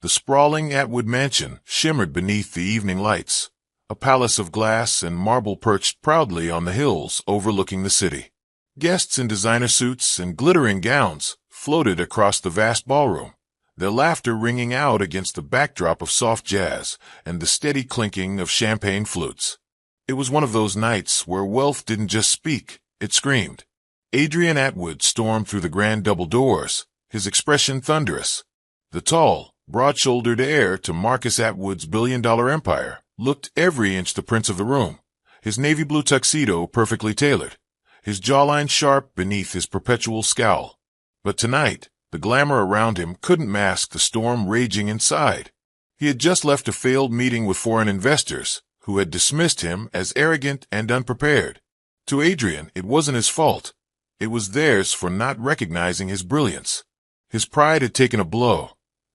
The sprawling Atwood mansion shimmered beneath the evening lights, a palace of glass and marble perched proudly on the hills overlooking the city. Guests in designer suits and glittering gowns floated across the vast ballroom, their laughter ringing out against the backdrop of soft jazz and the steady clinking of champagne flutes. It was one of those nights where wealth didn't just speak, it screamed. Adrian Atwood stormed through the grand double doors, his expression thunderous. The tall, broad-shouldered heir to Marcus Atwood's billion-dollar empire looked every inch the prince of the room, his navy blue tuxedo perfectly tailored, his jawline sharp beneath his perpetual scowl. But tonight, the glamour around him couldn't mask the storm raging inside. He had just left a failed meeting with foreign investors, who had dismissed him as arrogant and unprepared. To Adrian, it wasn't his fault. It was theirs for not recognizing his brilliance. His pride had taken a blow,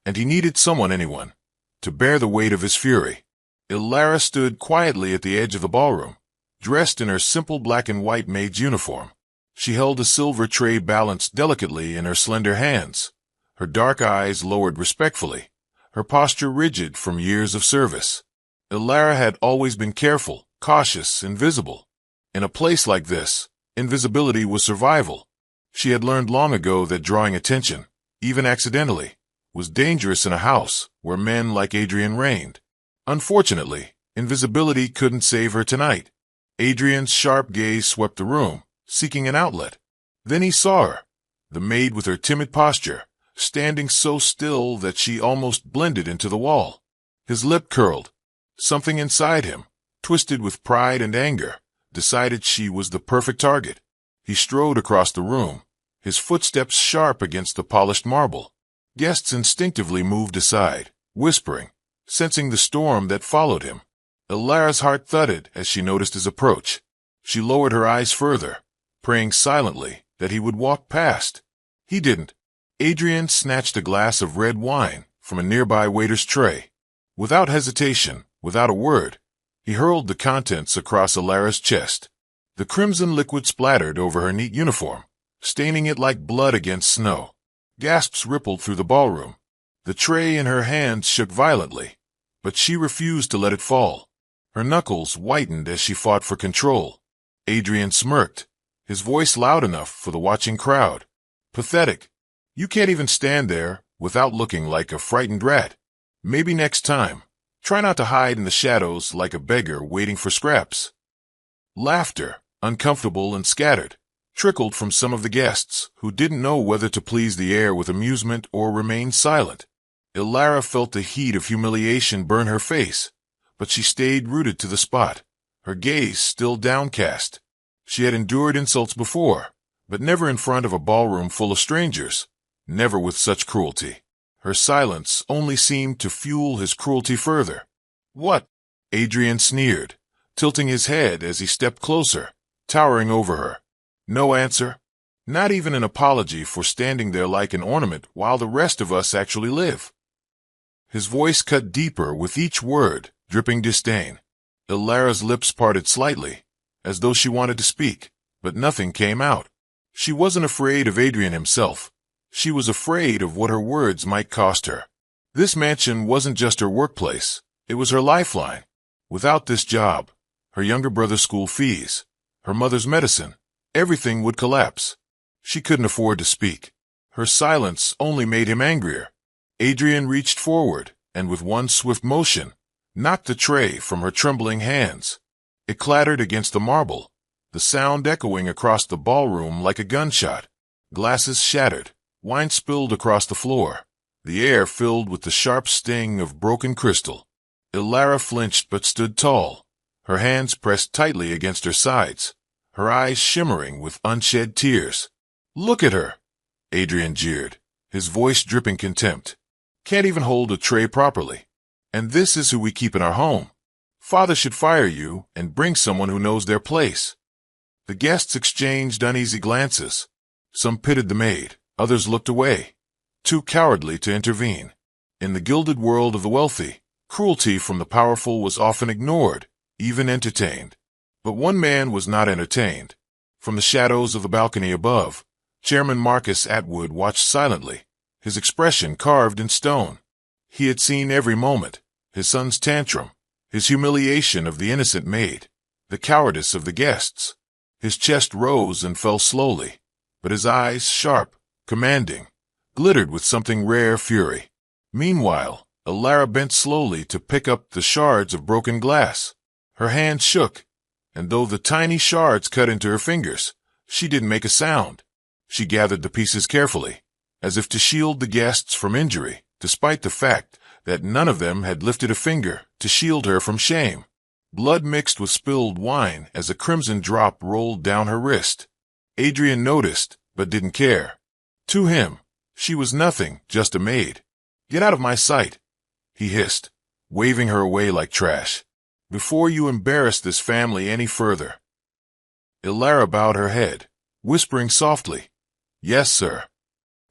and he needed anyone, to bear the weight of his fury. Ilara stood quietly at the edge of the ballroom, dressed in her simple black and white maid's uniform. She held a silver tray balanced delicately in her slender hands, her dark eyes lowered respectfully, her posture rigid from years of service. Ilara had always been careful, cautious, invisible. In a place like this, invisibility was survival. She had learned long ago that drawing attention, even accidentally, was dangerous in a house where men like Adrian reigned. Unfortunately, invisibility couldn't save her tonight. Adrian's sharp gaze swept the room, seeking an outlet. Then he saw her, the maid with her timid posture, standing so still that she almost blended into the wall. His lip curled. Something inside him, twisted with pride and anger, decided she was the perfect target. He strode across the room, his footsteps sharp against the polished marble. Guests instinctively moved aside, whispering, sensing the storm that followed him. Ilara's heart thudded as she noticed his approach. She lowered her eyes further, praying silently that he would walk past. He didn't. Adrian snatched a glass of red wine from a nearby waiter's tray. Without hesitation, without a word, he hurled the contents across Ilara's chest. The crimson liquid splattered over her neat uniform, staining it like blood against snow. Gasps rippled through the ballroom. The tray in her hands shook violently, but she refused to let it fall. Her knuckles whitened as she fought for control. Adrian smirked, his voice loud enough for the watching crowd. Pathetic. You can't even stand there without looking like a frightened rat. Maybe next time, try not to hide in the shadows like a beggar waiting for scraps. Laughter, uncomfortable and scattered, trickled from some of the guests who didn't know whether to please the heir with amusement or remain silent. Ilara felt the heat of humiliation burn her face, but she stayed rooted to the spot, her gaze still downcast. She had endured insults before, but never in front of a ballroom full of strangers, never with such cruelty. Her silence only seemed to fuel his cruelty further. What? Adrian sneered, tilting his head as he stepped closer, towering over her. No answer. Not even an apology for standing there like an ornament while the rest of us actually live. His voice cut deeper with each word, dripping disdain. Ilara's lips parted slightly, as though she wanted to speak, but nothing came out. She wasn't afraid of Adrian himself. She was afraid of what her words might cost her. This mansion wasn't just her workplace. It was her lifeline. Without this job, her younger brother's school fees, her mother's medicine, everything would collapse. She couldn't afford to speak. Her silence only made him angrier. Adrian reached forward, and with one swift motion, knocked the tray from her trembling hands. It clattered against the marble, the sound echoing across the ballroom like a gunshot. Glasses shattered, wine spilled across the floor, the air filled with the sharp sting of broken crystal. Ilara flinched but stood tall, her hands pressed tightly against her sides, her eyes shimmering with unshed tears. "Look at her," Adrian jeered, his voice dripping contempt. "Can't even hold a tray properly. And this is who we keep in our home. Father should fire you and bring someone who knows their place." The guests exchanged uneasy glances. Some pitied the maid, others looked away, too cowardly to intervene. In the gilded world of the wealthy, cruelty from the powerful was often ignored, even entertained. But one man was not entertained. From the shadows of the balcony above, Chairman Marcus Atwood watched silently, his expression carved in stone. He had seen every moment, his son's tantrum, his humiliation of the innocent maid, the cowardice of the guests. His chest rose and fell slowly, but his eyes, sharp, commanding, glittered with something rare fury. Meanwhile, Alara bent slowly to pick up the shards of broken glass. Her hand shook, and though the tiny shards cut into her fingers, she didn't make a sound. She gathered the pieces carefully, as if to shield the guests from injury, despite the fact that none of them had lifted a finger to shield her from shame. Blood mixed with spilled wine as a crimson drop rolled down her wrist. Adrian noticed, but didn't care. To him, she was nothing, just a maid. "Get out of my sight," he hissed, waving her away like trash, "before you embarrass this family any further." Alara bowed her head, whispering softly, "Yes, sir."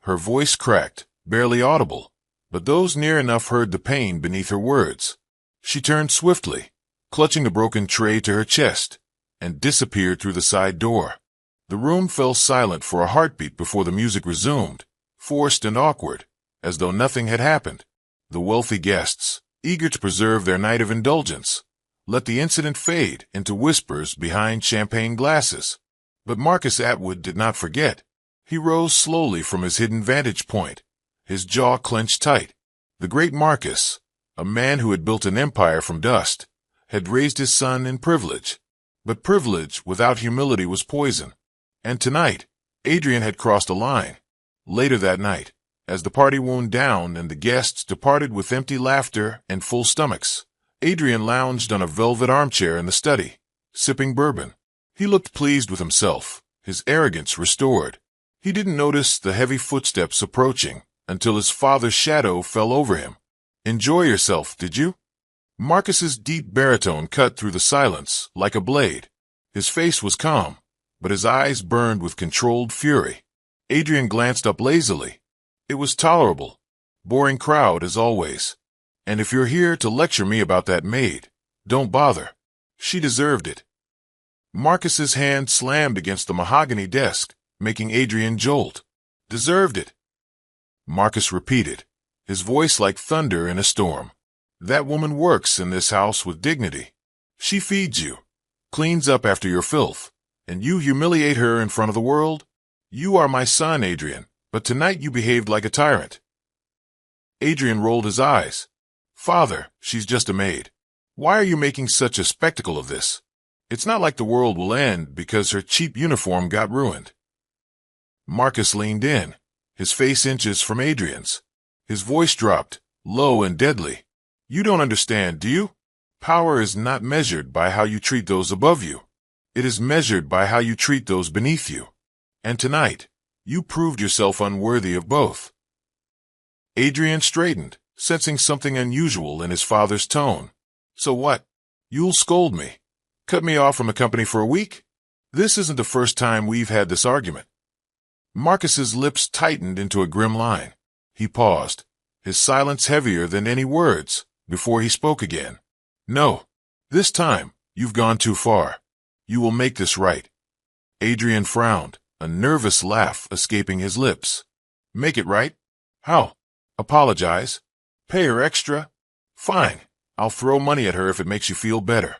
Her voice cracked, barely audible, but those near enough heard the pain beneath her words. She turned swiftly, clutching a broken tray to her chest, and disappeared through the side door. The room fell silent for a heartbeat before the music resumed, forced and awkward, as though nothing had happened. The wealthy guests, eager to preserve their night of indulgence, let the incident fade into whispers behind champagne glasses. But Marcus Atwood did not forget. He rose slowly from his hidden vantage point, his jaw clenched tight. The great Marcus, a man who had built an empire from dust, had raised his son in privilege. But privilege without humility was poison. And tonight, Adrian had crossed a line. Later that night, as the party wound down and the guests departed with empty laughter and full stomachs, Adrian lounged on a velvet armchair in the study, sipping bourbon. He looked pleased with himself, his arrogance restored. He didn't notice the heavy footsteps approaching until his father's shadow fell over him. "Enjoy yourself, did you?" Marcus's deep baritone cut through the silence like a blade. His face was calm, but his eyes burned with controlled fury. Adrian glanced up lazily. It was tolerable. Boring crowd as always. "And if you're here to lecture me about that maid, don't bother. She deserved it." Marcus's hand slammed against the mahogany desk, making Adrian jolt. "Deserved it," Marcus repeated, his voice like thunder in a storm. "That woman works in this house with dignity. She feeds you, cleans up after your filth, and you humiliate her in front of the world? You are my son, Adrian, but tonight you behaved like a tyrant." Adrian rolled his eyes. "Father, she's just a maid. Why are you making such a spectacle of this? It's not like the world will end because her cheap uniform got ruined." Marcus leaned in, his face inches from Adrian's. His voice dropped, low and deadly. "You don't understand, do you? Power is not measured by how you treat those above you. It is measured by how you treat those beneath you. And tonight, you proved yourself unworthy of both." Adrian straightened, sensing something unusual in his father's tone. "So what? You'll scold me? Cut me off from the company for a week? This isn't the first time we've had this argument." Marcus's lips tightened into a grim line. He paused, his silence heavier than any words, before he spoke again. "No. This time, you've gone too far. You will make this right." Adrian frowned, a nervous laugh escaping his lips. "Make it right? How? Apologize? Pay her extra? Fine. I'll throw money at her if it makes you feel better."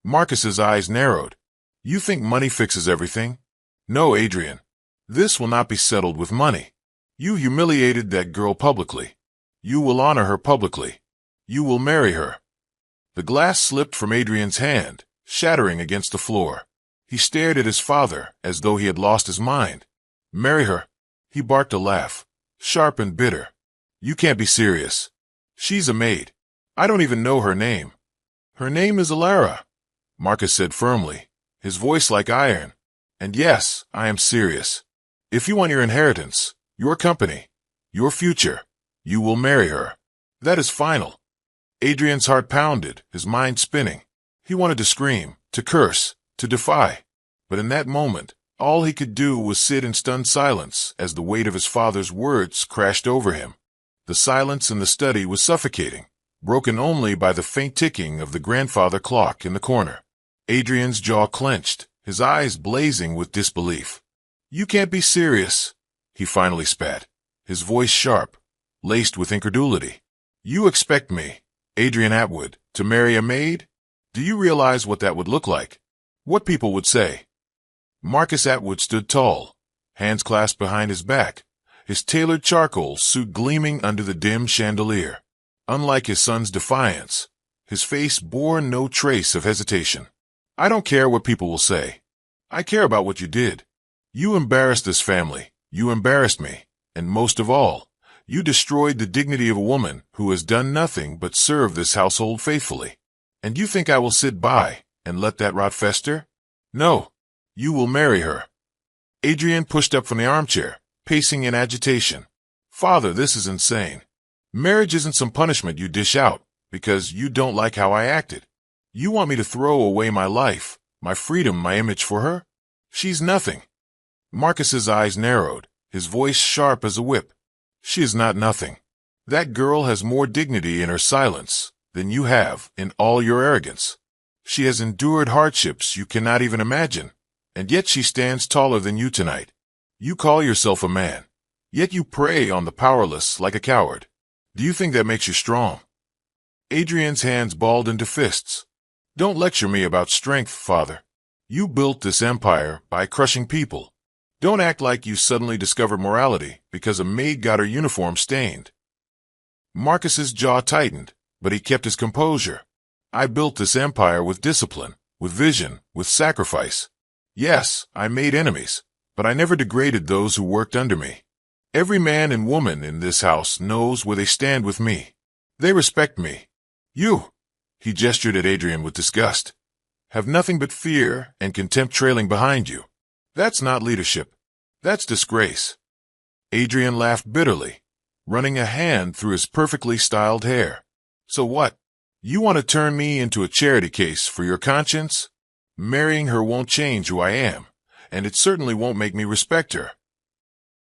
Marcus's eyes narrowed. "You think money fixes everything? No, Adrian. This will not be settled with money. You humiliated that girl publicly. You will honor her publicly. You will marry her." The glass slipped from Adrian's hand, shattering against the floor. He stared at his father as though he had lost his mind. "Marry her?" He barked a laugh, sharp and bitter. "You can't be serious. She's a maid. I don't even know her name." "Her name is Alara," Marcus said firmly, his voice like iron. "And yes, I am serious. If you want your inheritance, your company, your future, you will marry her. That is final." Adrian's heart pounded, his mind spinning. He wanted to scream, to curse, to defy. But in that moment, all he could do was sit in stunned silence as the weight of his father's words crashed over him. The silence in the study was suffocating, broken only by the faint ticking of the grandfather clock in the corner. Adrian's jaw clenched, his eyes blazing with disbelief. "You can't be serious," he finally spat, his voice sharp, laced with incredulity. You expect me, Adrian Atwood, to marry a maid? Do you realize what that would look like? What people would say? Marcus Atwood stood tall, hands clasped behind his back, his tailored charcoal suit gleaming under the dim chandelier. Unlike his son's defiance, his face bore no trace of hesitation. I don't care what people will say. I care about what you did. You embarrassed this family. You embarrassed me. And most of all, you destroyed the dignity of a woman who has done nothing but serve this household faithfully. And you think I will sit by and let that rot fester? No. You will marry her. Adrian pushed up from the armchair, pacing in agitation. Father, this is insane. Marriage isn't some punishment you dish out because you don't like how I acted. You want me to throw away my life, my freedom, my image for her? She's nothing. Marcus's eyes narrowed, his voice sharp as a whip. She is not nothing. That girl has more dignity in her silence than you have in all your arrogance. She has endured hardships you cannot even imagine, and yet she stands taller than you tonight. You call yourself a man, yet you prey on the powerless like a coward. Do you think that makes you strong? Adrian's hands balled into fists. Don't lecture me about strength, Father. You built this empire by crushing people. Don't act like you suddenly discovered morality because a maid got her uniform stained. Marcus's jaw tightened, but he kept his composure. I built this empire with discipline, with vision, with sacrifice. Yes, I made enemies, but I never degraded those who worked under me. Every man and woman in this house knows where they stand with me. They respect me. You, he gestured at Adrian with disgust, have nothing but fear and contempt trailing behind you. That's not leadership. That's disgrace. Adrian laughed bitterly, running a hand through his perfectly styled hair. So what? You want to turn me into a charity case for your conscience? Marrying her won't change who I am, and it certainly won't make me respect her.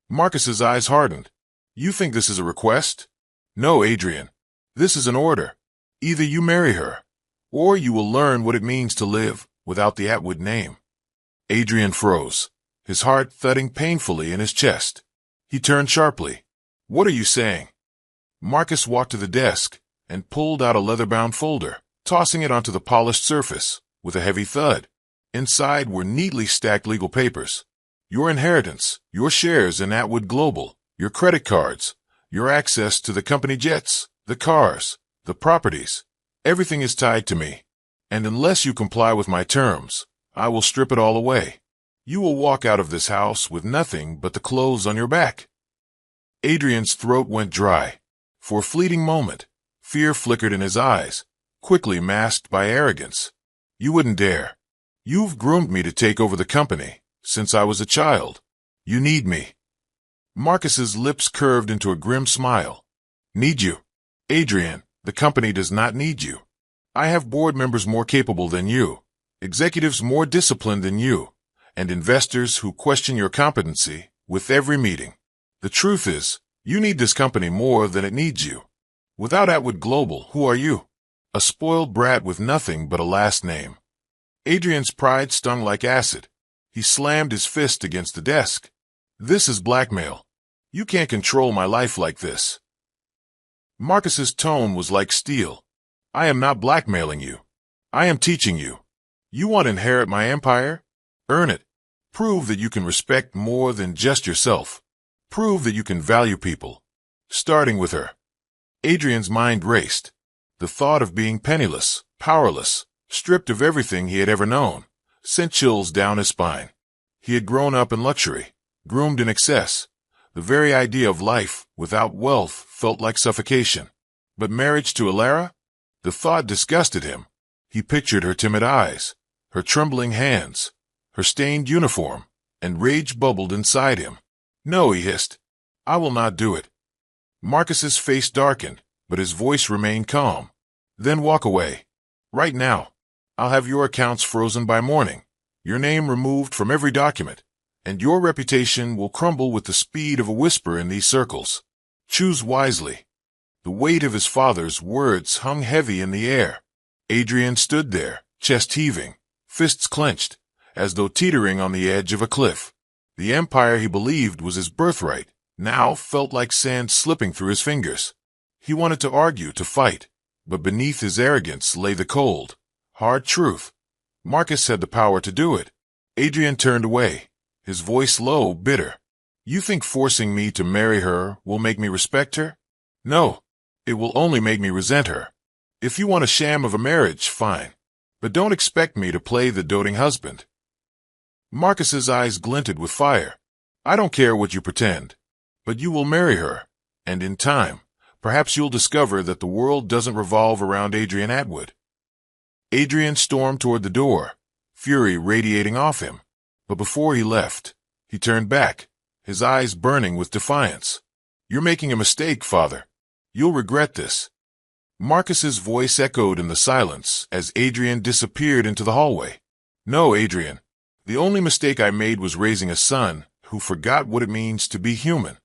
Marcus's eyes hardened. You think this is a request? No, Adrian. This is an order. Either you marry her, or you will learn what it means to live without the Atwood name. Adrian froze, his heart thudding painfully in his chest. He turned sharply. What are you saying? Marcus walked to the desk and pulled out a leather-bound folder, tossing it onto the polished surface with a heavy thud. Inside were neatly stacked legal papers. Your inheritance, your shares in Atwood Global, your credit cards, your access to the company jets, the cars, the properties. Everything is tied to me. And unless you comply with my terms, I will strip it all away. You will walk out of this house with nothing but the clothes on your back. Adrian's throat went dry. For a fleeting moment, fear flickered in his eyes, quickly masked by arrogance. You wouldn't dare. You've groomed me to take over the company since I was a child. You need me. Marcus's lips curved into a grim smile. Need you? Adrian, the company does not need you. I have board members more capable than you, executives more disciplined than you, and investors who question your competency with every meeting. The truth is, you need this company more than it needs you. Without Atwood Global, who are you? A spoiled brat with nothing but a last name. Adrian's pride stung like acid. He slammed his fist against the desk. This is blackmail. You can't control my life like this. Marcus's tone was like steel. I am not blackmailing you. I am teaching you. You want to inherit my empire? Earn it. Prove that you can respect more than just yourself. Prove that you can value people. Starting with her. Adrian's mind raced. The thought of being penniless, powerless, stripped of everything he had ever known, sent chills down his spine. He had grown up in luxury, groomed in excess. The very idea of life without wealth felt like suffocation. But marriage to Alara? The thought disgusted him. He pictured her timid eyes, her trembling hands, her stained uniform, and rage bubbled inside him. No, he hissed. I will not do it. Marcus's face darkened, but his voice remained calm. Then walk away. Right now. I'll have your accounts frozen by morning, your name removed from every document, and your reputation will crumble with the speed of a whisper in these circles. Choose wisely. The weight of his father's words hung heavy in the air. Adrian stood there, chest heaving, fists clenched, as though teetering on the edge of a cliff. The empire he believed was his birthright now felt like sand slipping through his fingers. He wanted to argue, to fight, but beneath his arrogance lay the cold, hard truth. Marcus had the power to do it. Adrian turned away, his voice low, bitter. You think forcing me to marry her will make me respect her? No, it will only make me resent her. If you want a sham of a marriage, fine, but don't expect me to play the doting husband. Marcus's eyes glinted with fire. I don't care what you pretend, but you will marry her, and in time, perhaps you'll discover that the world doesn't revolve around Adrian Atwood. Adrian stormed toward the door, fury radiating off him, but before he left, he turned back, his eyes burning with defiance. You're making a mistake, Father. You'll regret this. Marcus's voice echoed in the silence as Adrian disappeared into the hallway. No, Adrian. The only mistake I made was raising a son who forgot what it means to be human.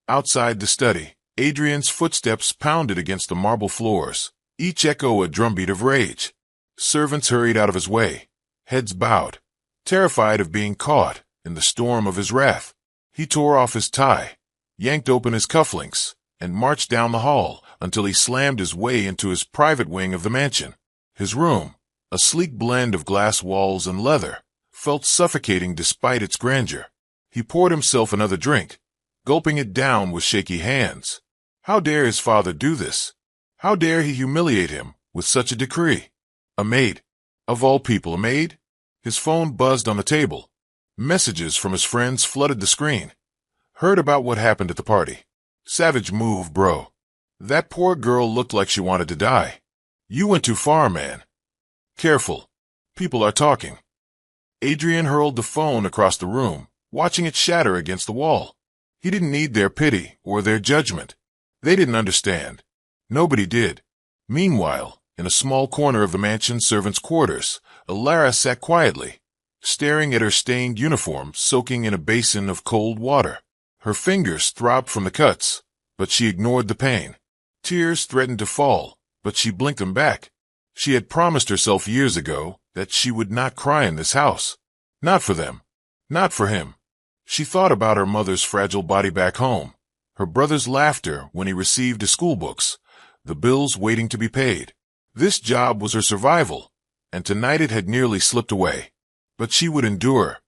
Outside the study, Adrian's footsteps pounded against the marble floors, each echo a drumbeat of rage. Servants hurried out of his way, heads bowed, terrified of being caught in the storm of his wrath. He tore off his tie, yanked open his cufflinks, and marched down the hall until he slammed his way into his private wing of the mansion. His room, a sleek blend of glass walls and leather, felt suffocating despite its grandeur. He poured himself another drink, gulping it down with shaky hands. How dare his father do this? How dare he humiliate him with such a decree? A maid. Of all people, a maid? His phone buzzed on the table. Messages from his friends flooded the screen. Heard about what happened at the party. Savage move, bro. That poor girl looked like she wanted to die. You went too far, man. Careful. People are talking. Adrian hurled the phone across the room, watching it shatter against the wall. He didn't need their pity or their judgment. They didn't understand. Nobody did. Meanwhile, in a small corner of the mansion's servants' quarters, Alara sat quietly, staring at her stained uniform soaking in a basin of cold water. Her fingers throbbed from the cuts, but she ignored the pain. Tears threatened to fall, but she blinked them back. She had promised herself years ago that she would not cry in this house. Not for them. Not for him. She thought about her mother's fragile body back home, her brother's laughter when he received his school books, the bills waiting to be paid. This job was her survival, and tonight it had nearly slipped away. But she would endure.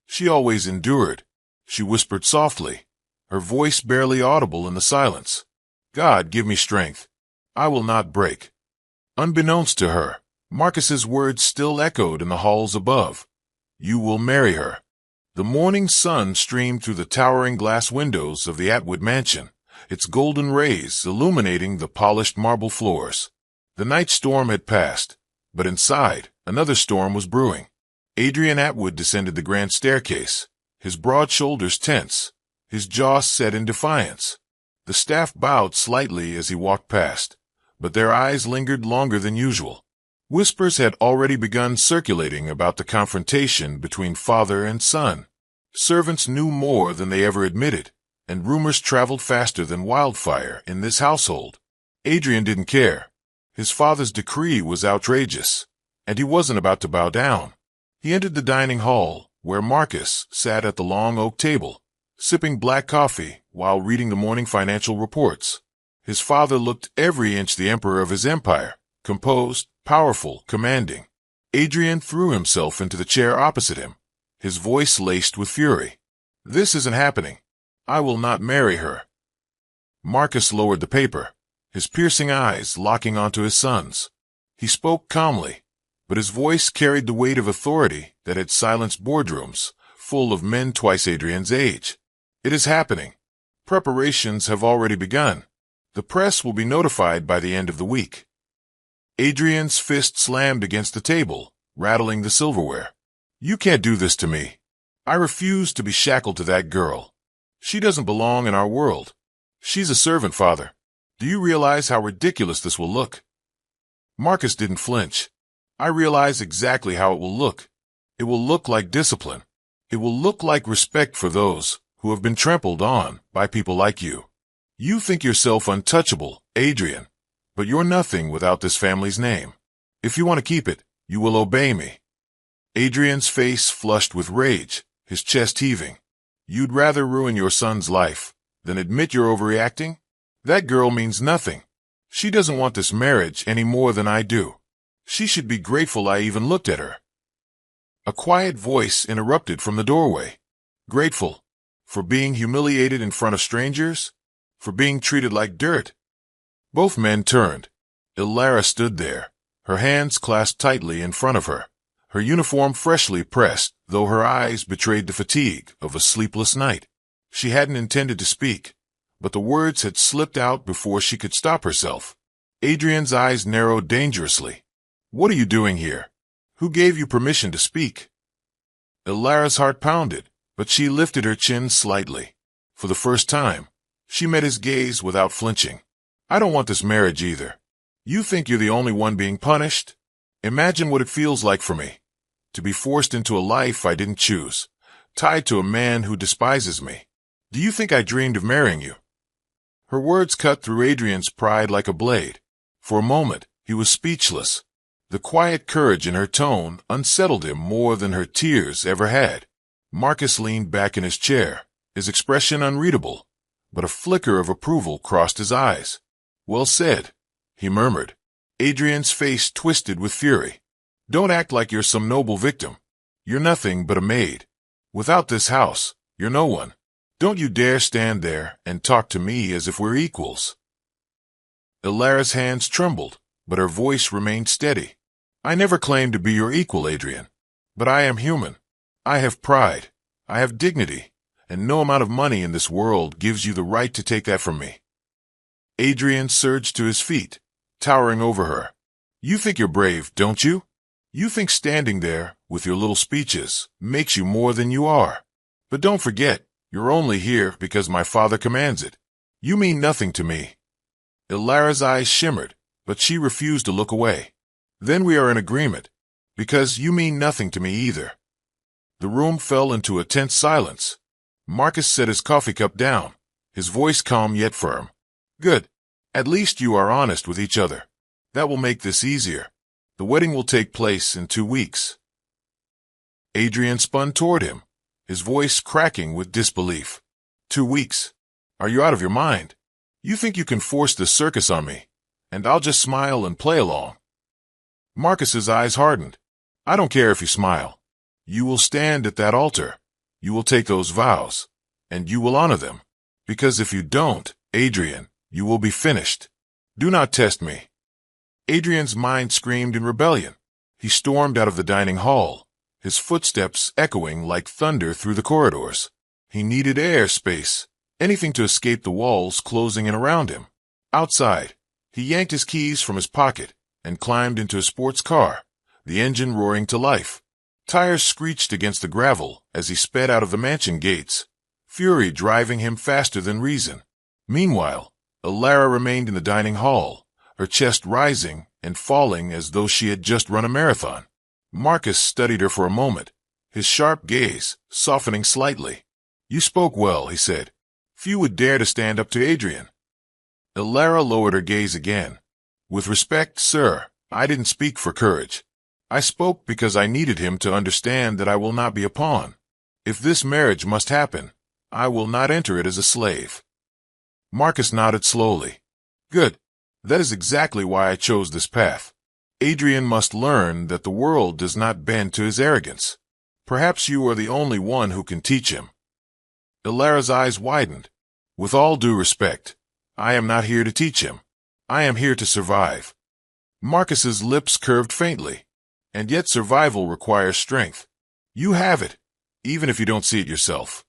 She always endured. She whispered softly, her voice barely audible in the silence. God, give me strength. I will not break. Unbeknownst to her, Marcus's words still echoed in the halls above. You will marry her. The morning sun streamed through the towering glass windows of the Atwood mansion, its golden rays illuminating the polished marble floors. The night storm had passed, but inside, another storm was brewing. Adrian Atwood descended the grand staircase, his broad shoulders tense, his jaw set in defiance. The staff bowed slightly as he walked past, but their eyes lingered longer than usual. Whispers had already begun circulating about the confrontation between father and son. Servants knew more than they ever admitted, and rumors traveled faster than wildfire in this household. Adrian didn't care. His father's decree was outrageous, and he wasn't about to bow down. He entered the dining hall, where Marcus sat at the long oak table, sipping black coffee while reading the morning financial reports. His father looked every inch the emperor of his empire, composed, powerful, commanding. Adrian threw himself into the chair opposite him, his voice laced with fury. This isn't happening. I will not marry her. Marcus lowered the paper, his piercing eyes locking onto his son's. He spoke calmly, but his voice carried the weight of authority that had silenced boardrooms full of men twice Adrian's age. It is happening. Preparations have already begun. The press will be notified by the end of the week. Adrian's fist slammed against the table, rattling the silverware. You can't do this to me. I refuse to be shackled to that girl. She doesn't belong in our world. She's a servant, Father. Do you realize how ridiculous this will look? Marcus didn't flinch. I realize exactly how it will look. It will look like discipline. It will look like respect for those who have been trampled on by people like you. You think yourself untouchable, Adrian, but you're nothing without this family's name. If you want to keep it, you will obey me. Adrian's face flushed with rage, his chest heaving. You'd rather ruin your son's life than admit you're overreacting? That girl means nothing. She doesn't want this marriage any more than I do. She should be grateful I even looked at her. A quiet voice interrupted from the doorway. Grateful? For being humiliated in front of strangers? For being treated like dirt? Both men turned. Ilara stood there, her hands clasped tightly in front of her, her uniform freshly pressed, though her eyes betrayed the fatigue of a sleepless night. She hadn't intended to speak, but the words had slipped out before she could stop herself. Adrian's eyes narrowed dangerously. What are you doing here? Who gave you permission to speak? Ilara's heart pounded, but she lifted her chin slightly. For the first time, she met his gaze without flinching. I don't want this marriage either. You think you're the only one being punished? Imagine what it feels like for me, to be forced into a life I didn't choose, tied to a man who despises me. Do you think I dreamed of marrying you? Her words cut through Adrian's pride like a blade. For a moment, he was speechless. The quiet courage in her tone unsettled him more than her tears ever had. Marcus leaned back in his chair, his expression unreadable, but a flicker of approval crossed his eyes. Well said, he murmured. Adrian's face twisted with fury. Don't act like you're some noble victim. You're nothing but a maid. Without this house, you're no one. Don't you dare stand there and talk to me as if we're equals. Ilara's hands trembled, but her voice remained steady. I never claimed to be your equal, Adrian. But I am human. I have pride. I have dignity. And no amount of money in this world gives you the right to take that from me. Adrian surged to his feet, towering over her. You think you're brave, don't you? You think standing there, with your little speeches, makes you more than you are. But don't forget, you're only here because my father commands it. You mean nothing to me. Ilara's eyes shimmered, but she refused to look away. Then we are in agreement, because you mean nothing to me either. The room fell into a tense silence. Marcus set his coffee cup down, his voice calm yet firm. Good. At least you are honest with each other. That will make this easier. The wedding will take place in 2 weeks. Adrian spun toward him, his voice cracking with disbelief. 2 weeks? Are you out of your mind? You think you can force this circus on me, and I'll just smile and play along? Marcus's eyes hardened. I don't care if you smile. You will stand at that altar. You will take those vows, and you will honor them. Because if you don't, Adrian, you will be finished. Do not test me. Adrian's mind screamed in rebellion. He stormed out of the dining hall, his footsteps echoing like thunder through the corridors. He needed air, space, anything to escape the walls closing in around him. Outside, he yanked his keys from his pocket and climbed into a sports car, the engine roaring to life. Tires screeched against the gravel as he sped out of the mansion gates, fury driving him faster than reason. Meanwhile, Ilara remained in the dining hall, her chest rising and falling as though she had just run a marathon. Marcus studied her for a moment, his sharp gaze softening slightly. You spoke well, he said. Few would dare to stand up to Adrian. Ilara lowered her gaze again. With respect, sir, I didn't speak for courage. I spoke because I needed him to understand that I will not be a pawn. If this marriage must happen, I will not enter it as a slave. Marcus nodded slowly. Good. That is exactly why I chose this path. Adrian must learn that the world does not bend to his arrogance. Perhaps you are the only one who can teach him. Ilara's eyes widened. With all due respect, I am not here to teach him. I am here to survive. Marcus's lips curved faintly. And yet survival requires strength. You have it, even if you don't see it yourself.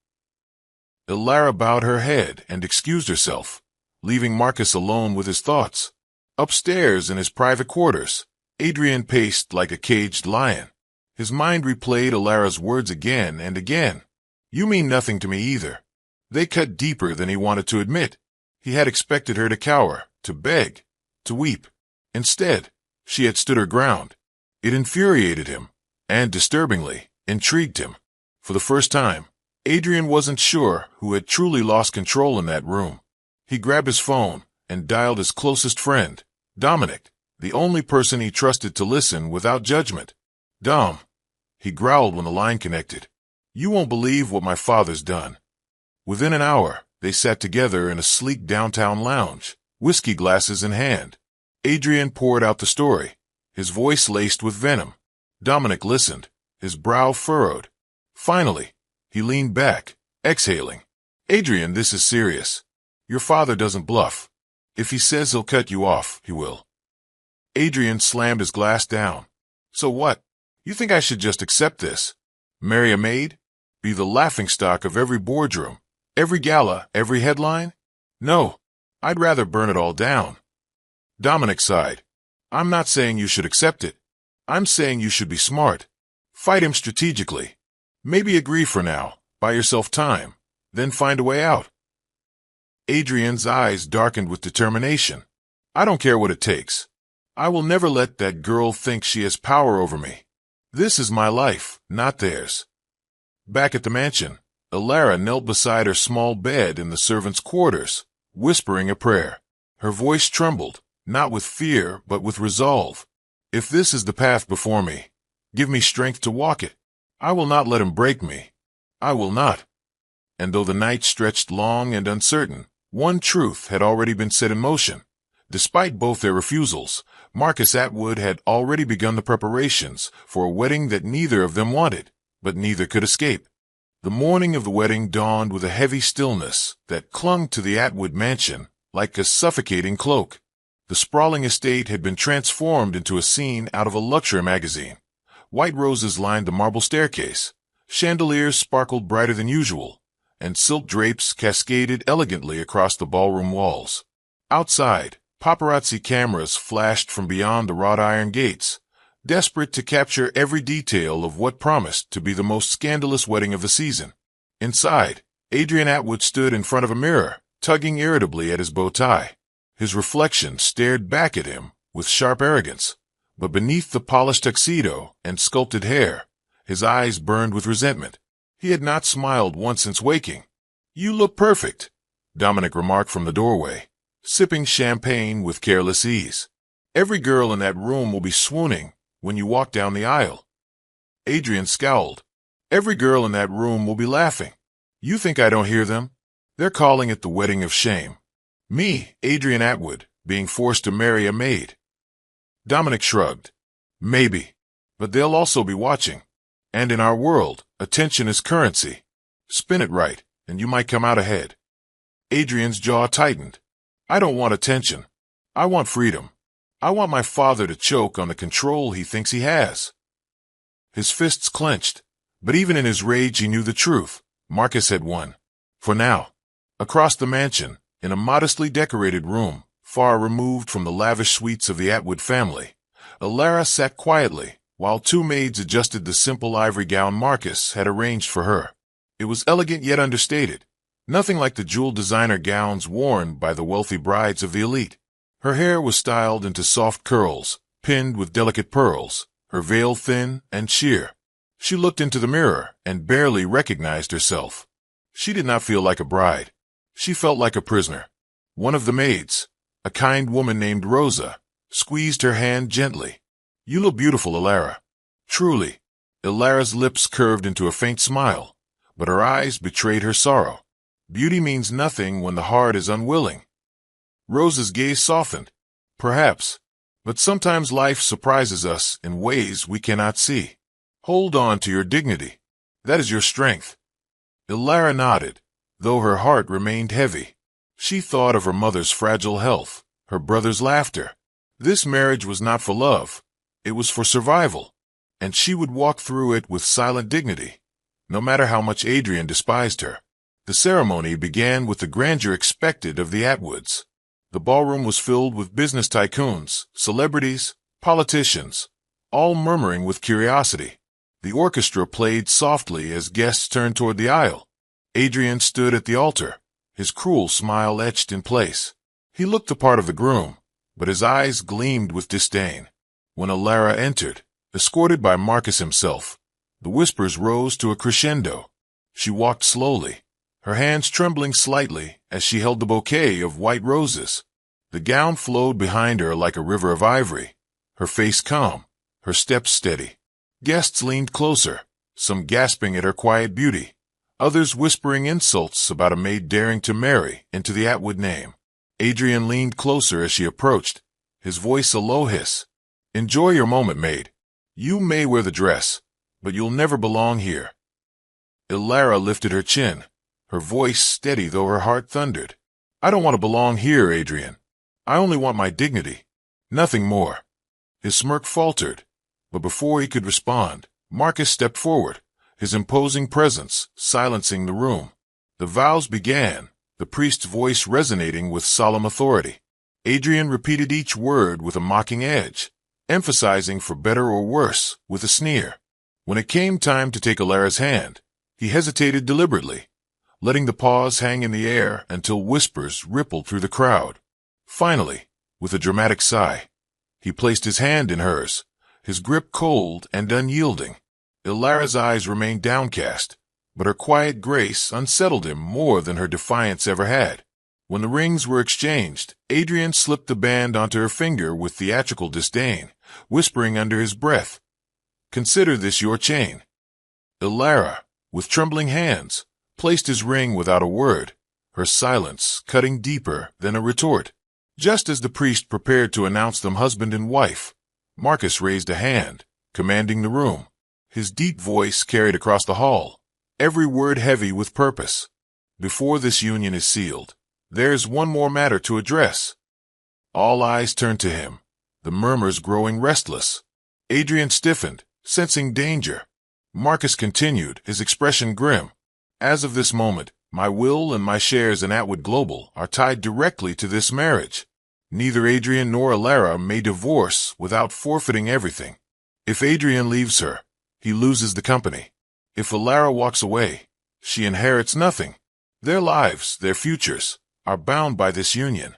Ilara bowed her head and excused herself, leaving Marcus alone with his thoughts. Upstairs in his private quarters, Adrian paced like a caged lion. His mind replayed Ilara's words again and again. You mean nothing to me either. They cut deeper than he wanted to admit. He had expected her to cower, to beg, to weep. Instead, she had stood her ground. It infuriated him, and disturbingly, intrigued him. For the first time, Adrian wasn't sure who had truly lost control in that room. He grabbed his phone and dialed his closest friend, Dominic, the only person he trusted to listen without judgment. Dom, he growled when the line connected. You won't believe what my father's done. Within an hour, They sat together in a sleek downtown lounge, whiskey glasses in hand. Adrian poured out the story, his voice laced with venom. Dominic listened, his brow furrowed. Finally, he leaned back, exhaling. Adrian, this is serious. Your father doesn't bluff. If he says he'll cut you off, he will. Adrian slammed his glass down. So what? You think I should just accept this? Marry a maid? Be the laughingstock of every boardroom, every gala, every headline? No, I'd rather burn it all down. Dominic sighed. I'm not saying you should accept it. I'm saying you should be smart. Fight him strategically. Maybe agree for now, buy yourself time, then find a way out. Adrian's eyes darkened with determination. I don't care what it takes. I will never let that girl think she has power over me. This is my life, not theirs. Back at the mansion, Alara knelt beside her small bed in the servants' quarters, whispering a prayer. Her voice trembled, not with fear, but with resolve. If this is the path before me, give me strength to walk it. I will not let him break me. I will not. And though the night stretched long and uncertain, one truth had already been set in motion. Despite both their refusals, Marcus Atwood had already begun the preparations for a wedding that neither of them wanted, but neither could escape. The morning of the wedding dawned with a heavy stillness that clung to the Atwood mansion like a suffocating cloak. The sprawling estate had been transformed into a scene out of a luxury magazine. White roses lined the marble staircase, chandeliers sparkled brighter than usual, and silk drapes cascaded elegantly across the ballroom walls. Outside, paparazzi cameras flashed from beyond the wrought iron gates, desperate to capture every detail of what promised to be the most scandalous wedding of the season. Inside, Adrian Atwood stood in front of a mirror, tugging irritably at his bow tie. His reflection stared back at him with sharp arrogance, but beneath the polished tuxedo and sculpted hair, his eyes burned with resentment. He had not smiled once since waking. You look perfect, Dominic remarked from the doorway, sipping champagne with careless ease. Every girl in that room will be swooning when you walk down the aisle. Adrian scowled. Every girl in that room will be laughing. You think I don't hear them? They're calling it the wedding of shame. Me, Adrian Atwood, being forced to marry a maid. Dominic shrugged. Maybe. But they'll also be watching. And in our world, attention is currency. Spin it right, and you might come out ahead. Adrian's jaw tightened. I don't want attention. I want freedom. I want my father to choke on the control he thinks he has. His fists clenched, but even in his rage he knew the truth. Marcus had won. For now. Across the mansion, in a modestly decorated room, far removed from the lavish suites of the Atwood family, Alara sat quietly, while two maids adjusted the simple ivory gown Marcus had arranged for her. It was elegant yet understated, nothing like the jewel designer gowns worn by the wealthy brides of the elite. Her hair was styled into soft curls, pinned with delicate pearls, her veil thin and sheer. She looked into the mirror and barely recognized herself. She did not feel like a bride. She felt like a prisoner. One of the maids, a kind woman named Rosa, squeezed her hand gently. You look beautiful, Alara. Truly. Alara's lips curved into a faint smile, but her eyes betrayed her sorrow. Beauty means nothing when the heart is unwilling. Rosa's gaze softened. Perhaps, but sometimes life surprises us in ways we cannot see. Hold on to your dignity. That is your strength. Alara nodded, though her heart remained heavy. She thought of her mother's fragile health, her brother's laughter. This marriage was not for love. It was for survival, and she would walk through it with silent dignity, no matter how much Adrian despised her. The ceremony began with the grandeur expected of the Atwoods. The ballroom was filled with business tycoons, celebrities, politicians, all murmuring with curiosity. The orchestra played softly as guests turned toward the aisle. Adrian stood at the altar, his cruel smile etched in place. He looked the part of the groom, but his eyes gleamed with disdain. When Alara entered, escorted by Marcus himself, the whispers rose to a crescendo. She walked slowly, her hands trembling slightly as she held the bouquet of white roses. The gown flowed behind her like a river of ivory, her face calm, her steps steady. Guests leaned closer, some gasping at her quiet beauty, others whispering insults about a maid daring to marry into the Atwood name. Adrian leaned closer as she approached, his voice a low hiss. "Enjoy your moment, maid. You may wear the dress, but you'll never belong here." Ilara lifted her chin, her voice steady though her heart thundered. "I don't want to belong here, Adrian. I only want my dignity. Nothing more." His smirk faltered, but before he could respond, Marcus stepped forward, his imposing presence silencing the room. The vows began, the priest's voice resonating with solemn authority. Adrian repeated each word with a mocking edge, emphasizing for better or worse with a sneer. When it came time to take Ilara's hand, he hesitated deliberately, letting the pause hang in the air until whispers rippled through the crowd. Finally, with a dramatic sigh, he placed his hand in hers, his grip cold and unyielding. Ilara's eyes remained downcast, but her quiet grace unsettled him more than her defiance ever had. When the rings were exchanged, Adrian slipped the band onto her finger with theatrical disdain, whispering under his breath, "Consider this your chain." Ilara, with trembling hands, placed his ring without a word, her silence cutting deeper than a retort. Just as the priest prepared to announce them husband and wife, Marcus raised a hand, commanding the room. His deep voice carried across the hall, every word heavy with purpose. "Before this union is sealed, there's one more matter to address." All eyes turned to him, the murmurs growing restless. Adrian stiffened, sensing danger. Marcus continued, his expression grim. "As of this moment, my will and my shares in Atwood Global are tied directly to this marriage. Neither Adrian nor Ilara may divorce without forfeiting everything. If Adrian leaves her, he loses the company. If Ilara walks away, she inherits nothing. Their lives, their futures, are bound by this union."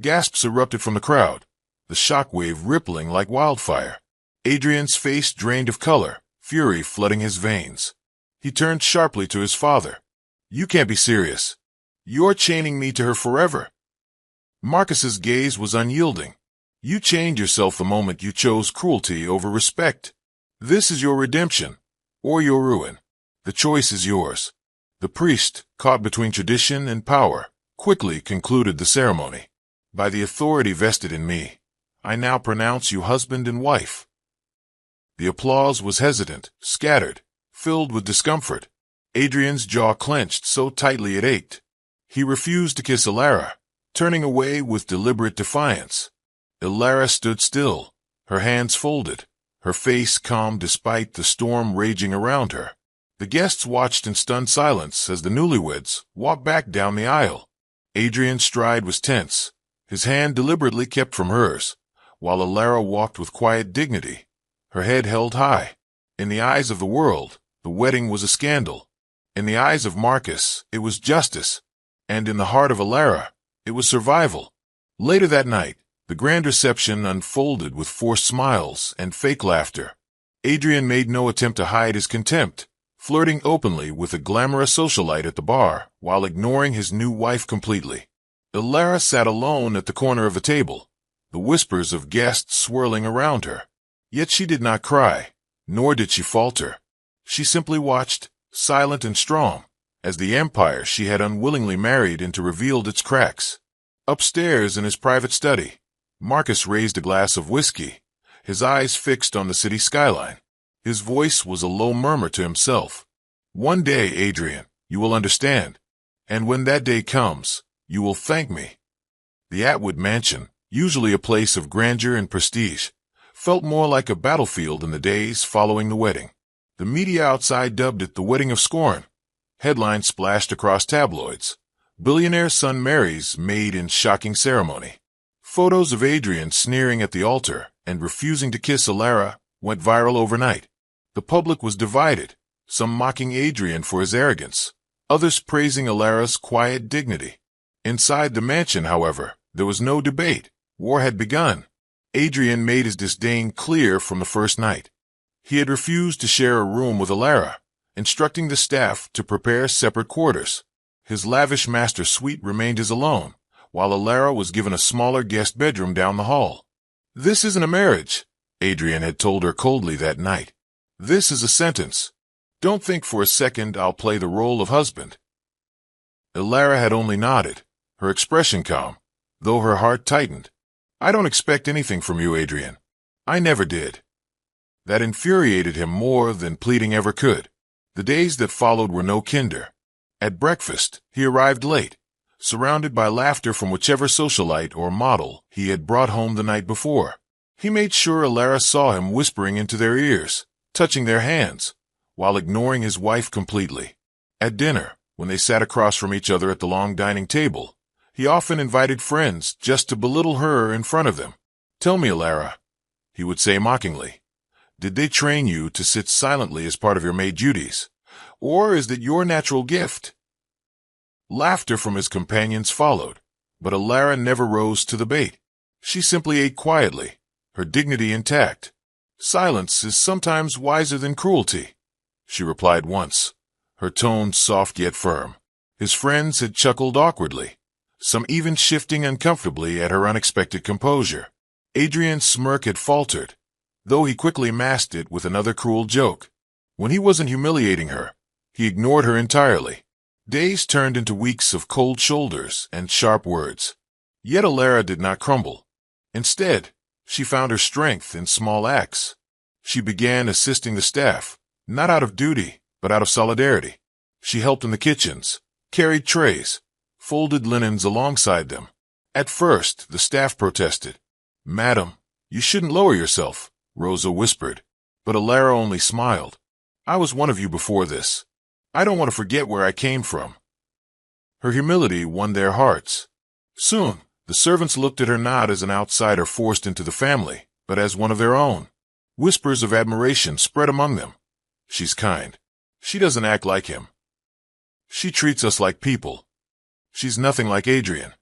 Gasps erupted from the crowd, the shockwave rippling like wildfire. Adrian's face drained of color, fury flooding his veins. He turned sharply to his father. "You can't be serious. You're chaining me to her forever." Marcus's gaze was unyielding. "You chained yourself the moment you chose cruelty over respect. This is your redemption, or your ruin. The choice is yours." The priest, caught between tradition and power, quickly concluded the ceremony. "By the authority vested in me, I now pronounce you husband and wife." The applause was hesitant, scattered, filled with discomfort. Adrian's jaw clenched so tightly it ached. He refused to kiss Ilara, turning away with deliberate defiance. Ilara stood still, her hands folded, her face calm despite the storm raging around her. The guests watched in stunned silence as the newlyweds walked back down the aisle. Adrian's stride was tense, his hand deliberately kept from hers, while Ilara walked with quiet dignity, her head held high. In the eyes of the world, the wedding was a scandal. In the eyes of Marcus, it was justice. And in the heart of Ilara, it was survival. Later that night, the grand reception unfolded with forced smiles and fake laughter. Adrian made no attempt to hide his contempt, flirting openly with a glamorous socialite at the bar while ignoring his new wife completely. Ilara sat alone at the corner of the table, the whispers of guests swirling around her. Yet she did not cry, nor did she falter. She simply watched, silent and strong, as the empire she had unwillingly married into revealed its cracks. Upstairs in his private study, Marcus raised a glass of whiskey, his eyes fixed on the city skyline. His voice was a low murmur to himself. "One day, Adrian, you will understand. And when that day comes, you will thank me." The Atwood mansion, usually a place of grandeur and prestige, felt more like a battlefield in the days following the wedding. The media outside dubbed it the wedding of scorn. Headlines splashed across tabloids. Billionaire's son marries Maid in shocking ceremony. Photos of Adrian sneering at the altar and refusing to kiss Ilara went viral overnight. The public was divided, some mocking Adrian for his arrogance, others praising Ilara's quiet dignity. Inside the mansion, however, there was no debate. War had begun. Adrian made his disdain clear from the first night. He had refused to share a room with Ilara, instructing the staff to prepare separate quarters. His lavish master suite remained his alone, while Ilara was given a smaller guest bedroom down the hall. "This isn't a marriage," Adrian had told her coldly that night. "This is a sentence." Don't think for a second I'll play the role of husband." Alara had only nodded, her expression calm, though her heart tightened. "I don't expect anything from you, Adrian. I never did." That infuriated him more than pleading ever could. The days that followed were no kinder. At breakfast, he arrived late, surrounded by laughter from whichever socialite or model he had brought home the night before. He made sure Alara saw him whispering into their ears, touching their hands, while ignoring his wife completely. At dinner, when they sat across from each other at the long dining table, he often invited friends just to belittle her in front of them. "Tell me, Alara," he would say mockingly, "did they train you to sit silently as part of your maid duties, or is it your natural gift?" Laughter from his companions followed, but Alara never rose to the bait. She simply ate quietly, her dignity intact. "Silence is sometimes wiser than cruelty," she replied once, her tone soft yet firm. His friends had chuckled awkwardly, some even shifting uncomfortably at her unexpected composure. Adrian's smirk had faltered, though he quickly masked it with another cruel joke. When he wasn't humiliating her, he ignored her entirely. Days turned into weeks of cold shoulders and sharp words. Yet Alara did not crumble. Instead, she found her strength in small acts. She began assisting the staff, not out of duty, but out of solidarity. She helped in the kitchens, carried trays, folded linens alongside them. At first, the staff protested. "Madam, you shouldn't lower yourself," Rosa whispered. But Alara only smiled. "I was one of you before this. I don't want to forget where I came from." Her humility won their hearts. Soon, the servants looked at her not as an outsider forced into the family, but as one of their own. Whispers of admiration spread among them. "She's kind. She doesn't act like him. She treats us like people. She's nothing like Adrian."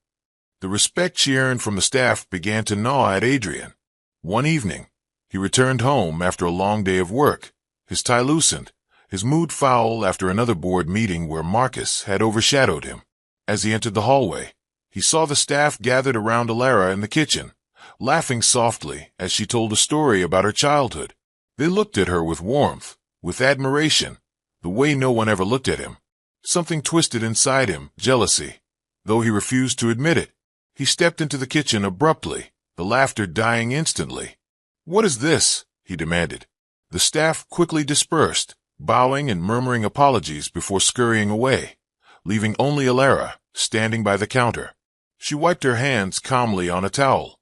The respect she earned from the staff began to gnaw at Adrian. One evening, he returned home after a long day of work, his tie loosened, his mood foul after another board meeting where Marcus had overshadowed him. As he entered the hallway, he saw the staff gathered around Alara in the kitchen, laughing softly as she told a story about her childhood. They looked at her with warmth, with admiration, the way no one ever looked at him. Something twisted inside him, jealousy, though he refused to admit it. He stepped into the kitchen abruptly, the laughter dying instantly. "What is this?" he demanded. The staff quickly dispersed, bowing and murmuring apologies before scurrying away, leaving only Alara standing by the counter. She wiped her hands calmly on a towel.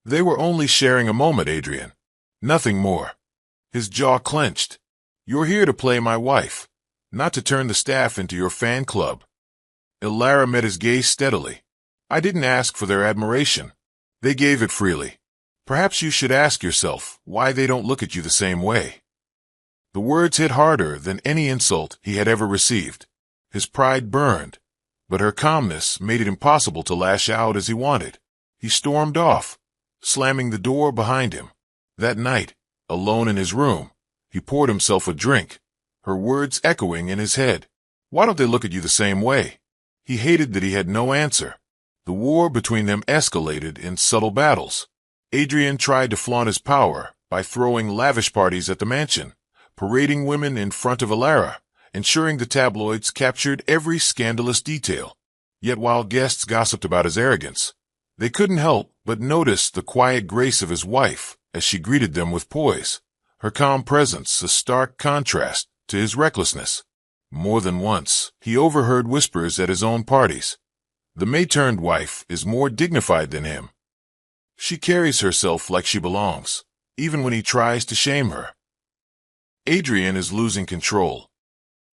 They were only sharing a moment, Adrian. Nothing more. His jaw clenched. "You're here to play my wife, not to turn the staff into your fan club." Alara met his gaze steadily. "I didn't ask for their admiration. They gave it freely. Perhaps you should ask yourself why they don't look at you the same way." The words hit harder than any insult he had ever received. His pride burned, but her calmness made it impossible to lash out as he wanted. He stormed off, slamming the door behind him. That night, alone in his room, he poured himself a drink, her words echoing in his head. Why don't they look at you the same way? He hated that he had no answer. The war between them escalated in subtle battles. Adrian tried to flaunt his power by throwing lavish parties at the mansion, parading women in front of Alara, ensuring the tabloids captured every scandalous detail. Yet while guests gossiped about his arrogance, they couldn't help but notice the quiet grace of his wife as she greeted them with poise, her calm presence a stark contrast to his recklessness. More than once, he overheard whispers at his own parties. The May-turned-wife is more dignified than him. She carries herself like she belongs, even when he tries to shame her. Adrian is losing control.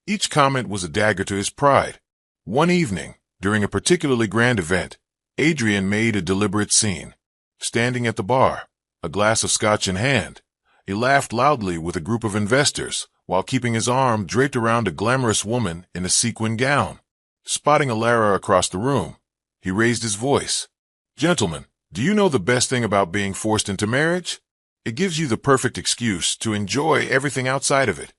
Each comment was a dagger to his pride. One evening, during a particularly grand event, Adrian made a deliberate scene. Standing at the bar, a glass of scotch in hand, he laughed loudly with a group of investors while keeping his arm draped around a glamorous woman in a sequin gown. Spotting Alara across the room, he raised his voice. "Gentlemen, do you know the best thing about being forced into marriage? It gives you the perfect excuse to enjoy everything outside of it."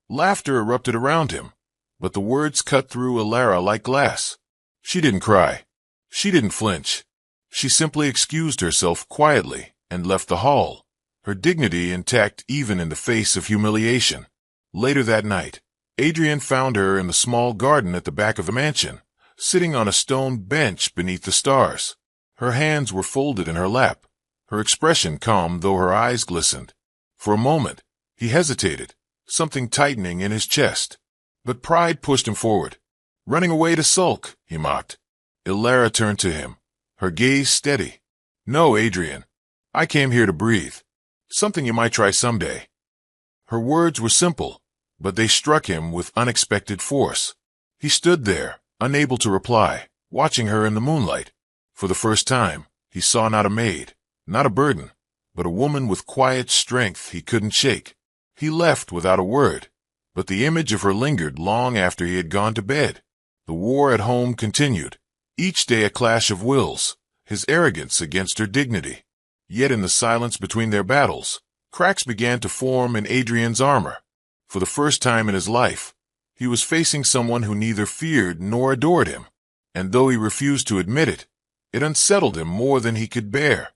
Laughter erupted around him, but the words cut through Alara like glass. She didn't cry. She didn't flinch. She simply excused herself quietly and left the hall, her dignity intact even in the face of humiliation. Later that night, Adrian found her in the small garden at the back of the mansion, sitting on a stone bench beneath the stars. Her hands were folded in her lap, her expression calm though her eyes glistened. For a moment, he hesitated, something tightening in his chest. But pride pushed him forward. "Running away to sulk," he mocked. Ilara turned to him, her gaze steady. "No, Adrian. I came here to breathe. Something you might try someday." Her words were simple, but they struck him with unexpected force. He stood there, unable to reply, watching her in the moonlight. For the first time, he saw not a maid, not a burden, but a woman with quiet strength he couldn't shake. He left without a word, but the image of her lingered long after he had gone to bed. The war at home continued, each day a clash of wills, his arrogance against her dignity. Yet in the silence between their battles, cracks began to form in Adrian's armor. For the first time in his life, he was facing someone who neither feared nor adored him, and though he refused to admit it, it unsettled him more than he could bear.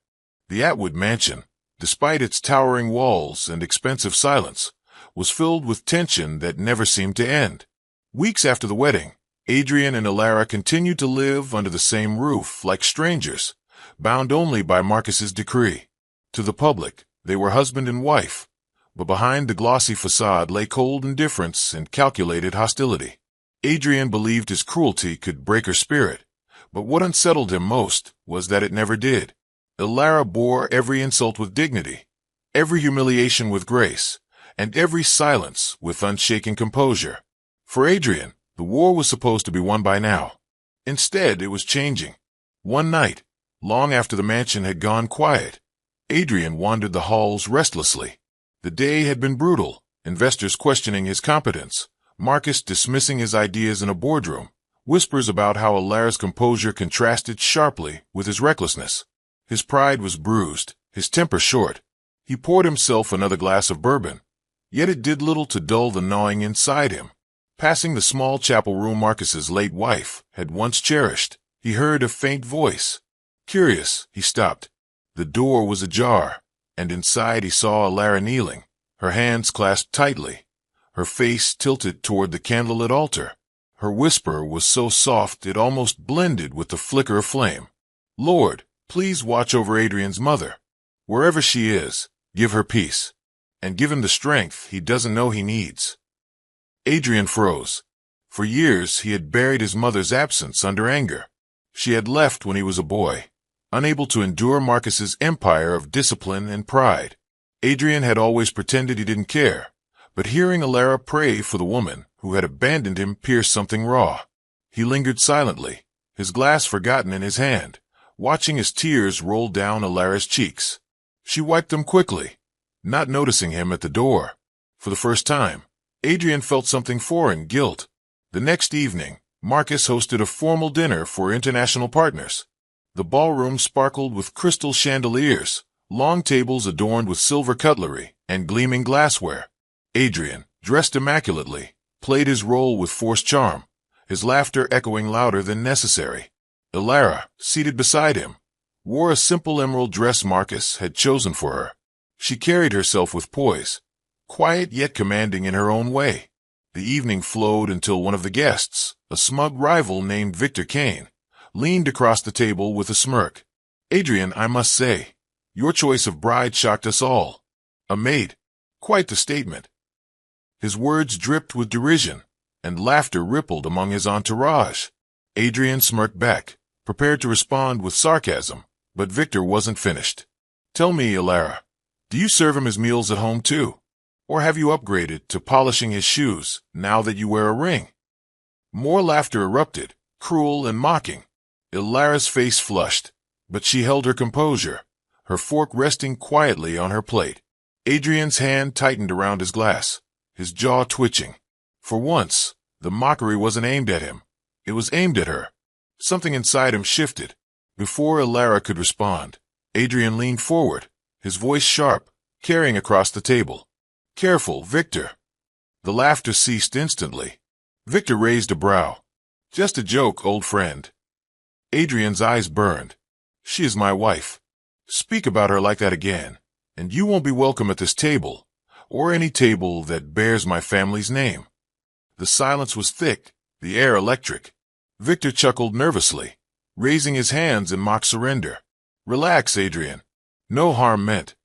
The Atwood mansion, despite its towering walls and expensive silence, was filled with tension that never seemed to end. Weeks after the wedding, Adrian and Ilara continued to live under the same roof like strangers, bound only by Marcus's decree. To the public, they were husband and wife, but behind the glossy facade lay cold indifference and calculated hostility. Adrian believed his cruelty could break her spirit, but what unsettled him most was that it never did. Ilara bore every insult with dignity, every humiliation with grace, and every silence with unshaken composure. For Adrian, the war was supposed to be won by now. Instead, it was changing. One night, long after the mansion had gone quiet, Adrian wandered the halls restlessly. The day had been brutal, investors questioning his competence, Marcus dismissing his ideas in a boardroom, whispers about how Ilara's composure contrasted sharply with his recklessness. His pride was bruised, his temper short. He poured himself another glass of bourbon, yet it did little to dull the gnawing inside him. Passing the small chapel room Marcus's late wife had once cherished, he heard a faint voice. Curious, he stopped. The door was ajar, and inside he saw Ilara kneeling, her hands clasped tightly, her face tilted toward the candlelit altar. Her whisper was so soft it almost blended with the flicker of flame. "Lord, please watch over Adrian's mother. Wherever she is, give her peace, and give him the strength he doesn't know he needs." Adrian froze. For years he had buried his mother's absence under anger. She had left when he was a boy, unable to endure Marcus's empire of discipline and pride. Adrian had always pretended he didn't care, but hearing Ilara pray for the woman who had abandoned him pierced something raw. He lingered silently, his glass forgotten in his hand, watching as tears rolled down Ilara's cheeks. She wiped them quickly, not noticing him at the door. For the first time, Adrian felt something foreign, guilt. The next evening, Marcus hosted a formal dinner for international partners. The ballroom sparkled with crystal chandeliers, long tables adorned with silver cutlery and gleaming glassware. Adrian, dressed immaculately, played his role with forced charm, his laughter echoing louder than necessary. Ilara, seated beside him, wore a simple emerald dress Marcus had chosen for her. She carried herself with poise, quiet yet commanding in her own way. The evening flowed until one of the guests, a smug rival named Victor Kane, leaned across the table with a smirk. "Adrian, I must say, your choice of bride shocked us all. A maid. Quite the statement." His words dripped with derision, and laughter rippled among his entourage. Adrian smirked back, prepared to respond with sarcasm, but Victor wasn't finished. "Tell me, Ilara, do you serve him his meals at home too? Or have you upgraded to polishing his shoes now that you wear a ring?" More laughter erupted, cruel and mocking. Ilara's face flushed, but she held her composure, her fork resting quietly on her plate. Adrian's hand tightened around his glass, his jaw twitching. For once, the mockery wasn't aimed at him. It was aimed at her. Something inside him shifted. Before Ilara could respond, Adrian leaned forward, his voice sharp, carrying across the table. "Careful, Victor." The laughter ceased instantly. Victor raised a brow. "Just a joke, old friend." Adrian's eyes burned. "She is my wife. Speak about her like that again, and you won't be welcome at this table, or any table that bears my family's name." The silence was thick, the air electric. Victor chuckled nervously, raising his hands in mock surrender. "Relax, Adrian. No harm meant."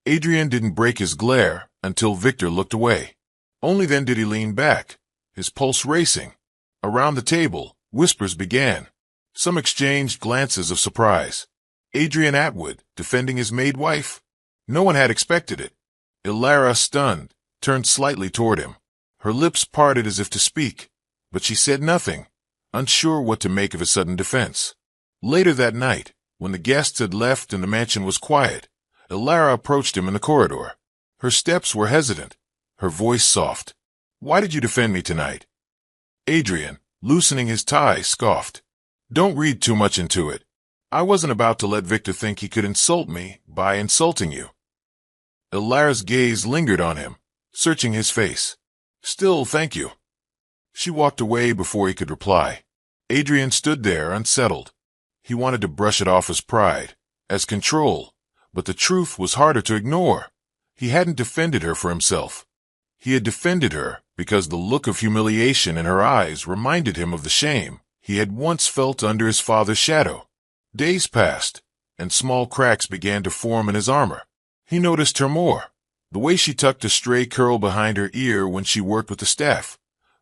Adrian didn't break his glare until Victor looked away. Only then did he lean back, his pulse racing. Around the table, whispers began. Some exchanged glances of surprise. Adrian Atwood defending his maid wife? No one had expected it. Ilara, stunned, turned slightly toward him. Her lips parted as if to speak, but she said nothing, unsure what to make of his sudden defense. Later that night, when the guests had left and the mansion was quiet, Ilara approached him in the corridor. Her steps were hesitant, her voice soft. "Why did you defend me tonight?" Adrian, loosening his tie, scoffed. "Don't read too much into it. I wasn't about to let Victor think he could insult me by insulting you." Ilara's gaze lingered on him, searching his face. "Still, thank you." She walked away before he could reply. Adrian stood there, unsettled. He wanted to brush it off as pride, as control, but the truth was harder to ignore. He hadn't defended her for himself. He had defended her because the look of humiliation in her eyes reminded him of the shame he had once felt under his father's shadow. Days passed, and small cracks began to form in his armor. He noticed her more. The way she tucked a stray curl behind her ear when she worked with the staff,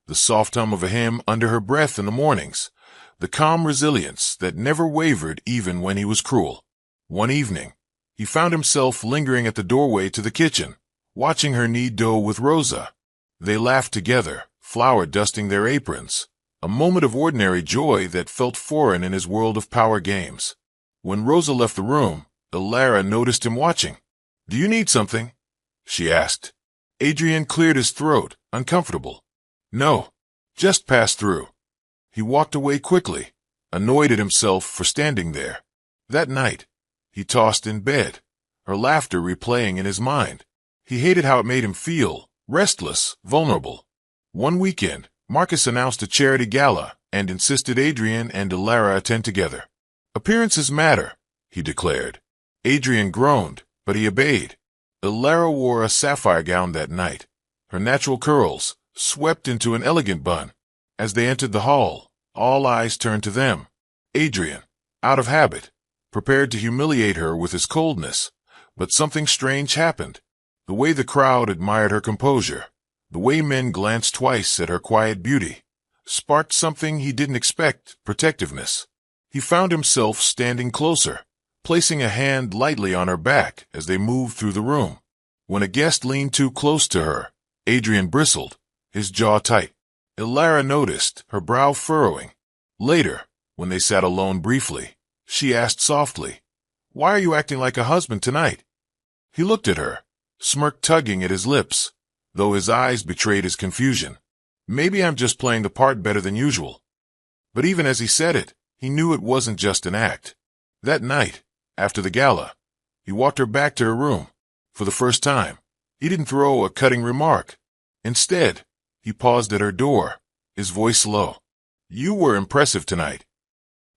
the soft hum of a hymn under her breath in the mornings, the calm resilience that never wavered even when he was cruel. One evening, he found himself lingering at the doorway to the kitchen, watching her knead dough with Rosa. They laughed together, flour dusting their aprons, a moment of ordinary joy that felt foreign in his world of power games. When Rosa left the room, Ilara noticed him watching. "Do you need something?" she asked. Adrian cleared his throat, uncomfortable. "No, just pass through." He walked away quickly, annoyed at himself for standing there. That night, he tossed in bed, her laughter replaying in his mind. He hated how it made him feel, restless, vulnerable. One weekend, Marcus announced a charity gala and insisted Adrian and Ilara attend together. "Appearances matter," he declared. Adrian groaned, but he obeyed. Ilara wore a sapphire gown that night, her natural curls swept into an elegant bun. As they entered the hall, all eyes turned to them. Adrian, out of habit, prepared to humiliate her with his coldness, but something strange happened. The way the crowd admired her composure, the way men glanced twice at her quiet beauty, sparked something he didn't expect, protectiveness. He found himself standing closer, placing a hand lightly on her back as they moved through the room. When a guest leaned too close to her, Adrian bristled, his jaw tight. Ilara noticed, her brow furrowing. Later, when they sat alone briefly, she asked softly, "Why are you acting like a husband tonight?" He looked at her, smirk tugging at his lips, though his eyes betrayed his confusion. "Maybe I'm just playing the part better than usual." But even as he said it, he knew it wasn't just an act. That night, after the gala, he walked her back to her room. For the first time, he didn't throw a cutting remark. Instead, he paused at her door, his voice low. "You were impressive tonight."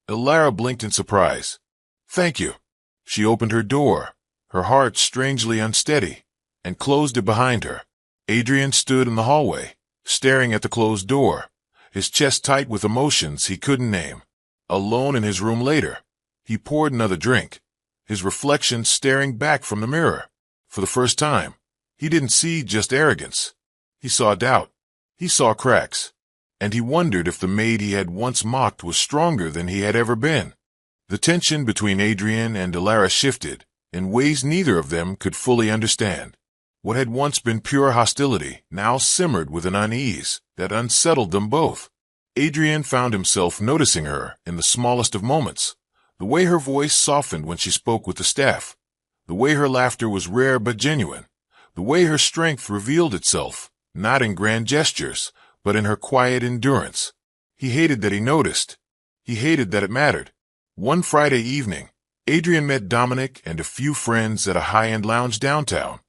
Ilara blinked in surprise. "Thank you." She opened her door, her heart strangely unsteady, and closed it behind her. Adrian stood in the hallway, staring at the closed door, his chest tight with emotions he couldn't name. Alone in his room later, he poured another drink, his reflection staring back from the mirror. For the first time, he didn't see just arrogance. He saw doubt. He saw cracks. And he wondered if the maid he had once mocked was stronger than he had ever been. The tension between Adrian and Ilara shifted in ways neither of them could fully understand. What had once been pure hostility now simmered with an unease that unsettled them both. Adrian found himself noticing her in the smallest of moments, the way her voice softened when she spoke with the staff, the way her laughter was rare but genuine, the way her strength revealed itself, not in grand gestures, but in her quiet endurance. He hated that he noticed. He hated that it mattered. One Friday evening, Adrian met Dominic and a few friends at a high-end lounge downtown.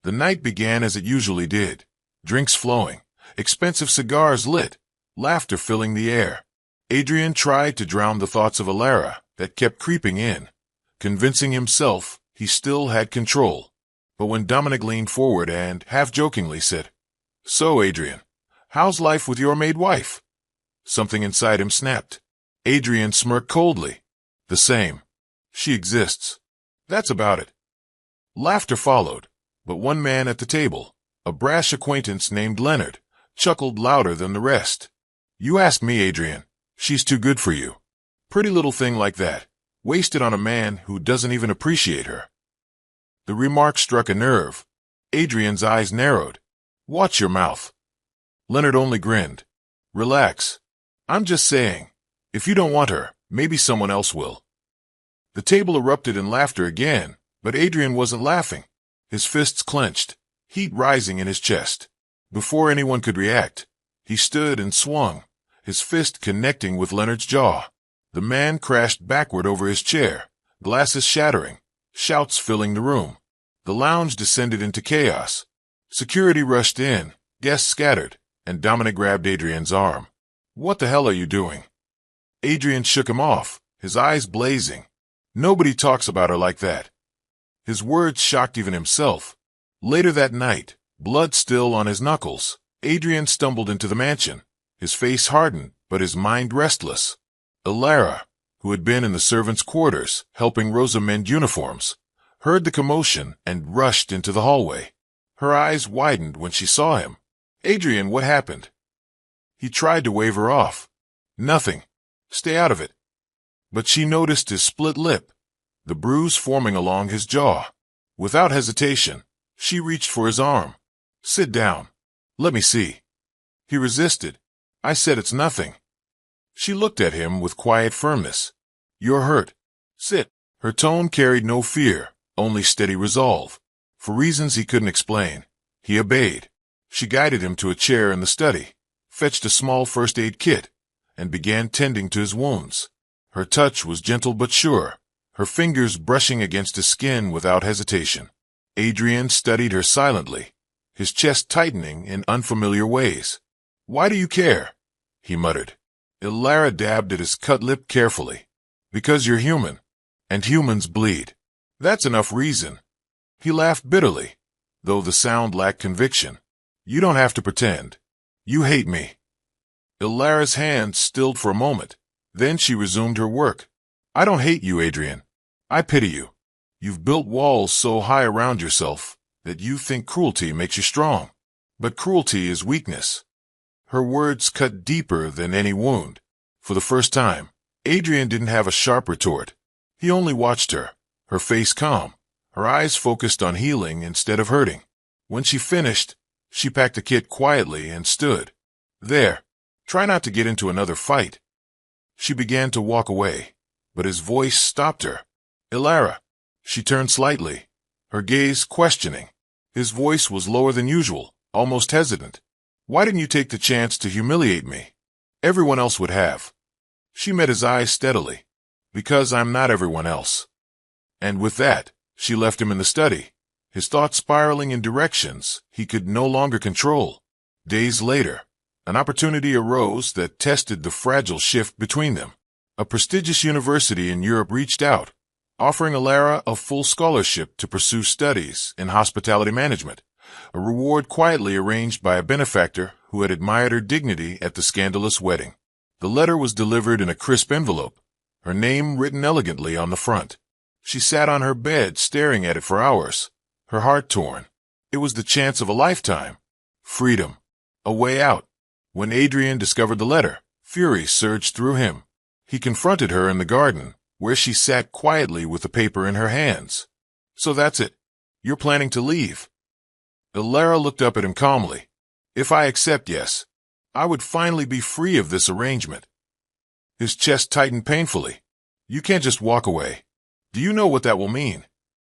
The night began as it usually did, drinks flowing, expensive cigars lit, laughter filling the air. Adrian tried to drown the thoughts of Ilara that kept creeping in, convincing himself he still had control. But when Dominic leaned forward and, half-jokingly, said, "So, Adrian, how's life with your maid wife?" something inside him snapped. Adrian smirked coldly. "The same. She exists. That's about it." Laughter followed, but one man at the table, a brash acquaintance named Leonard, chuckled louder than the rest. "You ask me, Adrian. She's too good for you. Pretty little thing like that, wasted on a man who doesn't even appreciate her." The remark struck a nerve. Adrian's eyes narrowed. "Watch your mouth." Leonard only grinned. "Relax. I'm just saying, if you don't want her, maybe someone else will." The table erupted in laughter again, but Adrian wasn't laughing. His fists clenched, heat rising in his chest. Before anyone could react, he stood and swung, his fist connecting with Leonard's jaw. The man crashed backward over his chair, glasses shattering, shouts filling the room. The lounge descended into chaos. Security rushed in, guests scattered, and Dominic grabbed Adrian's arm. "What the hell are you doing?" Adrian shook him off, his eyes blazing. "Nobody talks about her like that." His words shocked even himself. Later that night, blood still on his knuckles, Adrian stumbled into the mansion, his face hardened, but his mind restless. Elara, who had been in the servants' quarters, helping Rosa mend uniforms, heard the commotion and rushed into the hallway. Her eyes widened when she saw him. "Adrian, what happened?" He tried to wave her off. "Nothing. Stay out of it." But she noticed his split lip, the bruise forming along his jaw. Without hesitation, she reached for his arm. "Sit down. Let me see." He resisted. "I said it's nothing." She looked at him with quiet firmness. "You're hurt. Sit." Her tone carried no fear, only steady resolve. For reasons he couldn't explain, he obeyed. She guided him to a chair in the study, fetched a small first aid kit, and began tending to his wounds. Her touch was gentle but sure, her fingers brushing against his skin without hesitation. Adrian studied her silently, his chest tightening in unfamiliar ways. "Why do you care?" he muttered. Elara dabbed at his cut lip carefully. "Because you're human, and humans bleed. That's enough reason." He laughed bitterly, though the sound lacked conviction. "You don't have to pretend. You hate me." Elara's hand stilled for a moment. Then she resumed her work. "I don't hate you, Adrian. I pity you. You've built walls so high around yourself that you think cruelty makes you strong. But cruelty is weakness." Her words cut deeper than any wound. For the first time, Adrian didn't have a sharp retort. He only watched her, her face calm, her eyes focused on healing instead of hurting. When she finished, she packed the kit quietly and stood. "There, try not to get into another fight." She began to walk away, but his voice stopped her. "Elara." She turned slightly, her gaze questioning. His voice was lower than usual, almost hesitant. "Why didn't you take the chance to humiliate me? Everyone else would have." She met his eyes steadily. "Because I'm not everyone else." And with that, she left him in the study, his thoughts spiraling in directions he could no longer control. Days later, an opportunity arose that tested the fragile shift between them. A prestigious university in Europe reached out, offering Elara a full scholarship to pursue studies in hospitality management, a reward quietly arranged by a benefactor who had admired her dignity at the scandalous wedding. The letter was delivered in a crisp envelope, her name written elegantly on the front. She sat on her bed staring at it for hours, her heart torn. It was the chance of a lifetime. Freedom. A way out. When Adrian discovered the letter, fury surged through him. He confronted her in the garden, where she sat quietly with the paper in her hands. "So that's it. You're planning to leave." Elara looked up at him calmly. "If I accept, yes, I would finally be free of this arrangement." His chest tightened painfully. "You can't just walk away. Do you know what that will mean?"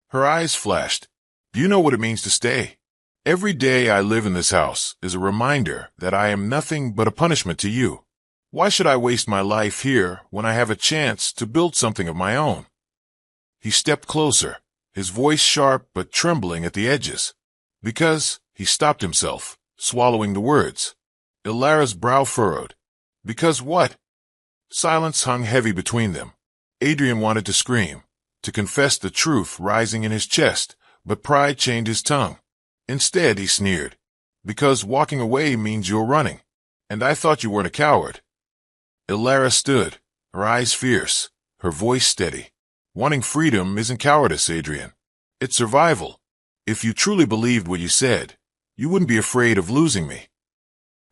Her eyes flashed. "Do you know what it means to stay? Every day I live in this house is a reminder that I am nothing but a punishment to you. Why should I waste my life here when I have a chance to build something of my own?" He stepped closer, his voice sharp but trembling at the edges. "Because," he stopped himself, swallowing the words. Elara's brow furrowed. "Because what?" Silence hung heavy between them. Adrian wanted to scream, to confess the truth rising in his chest, But pride chained his tongue. Instead, he sneered. Because walking away means you're running. And I thought you weren't a coward. Ilara stood, her eyes fierce, her voice steady. Wanting freedom isn't cowardice, Adrian. It's survival. If you truly believed what you said, you wouldn't be afraid of losing me.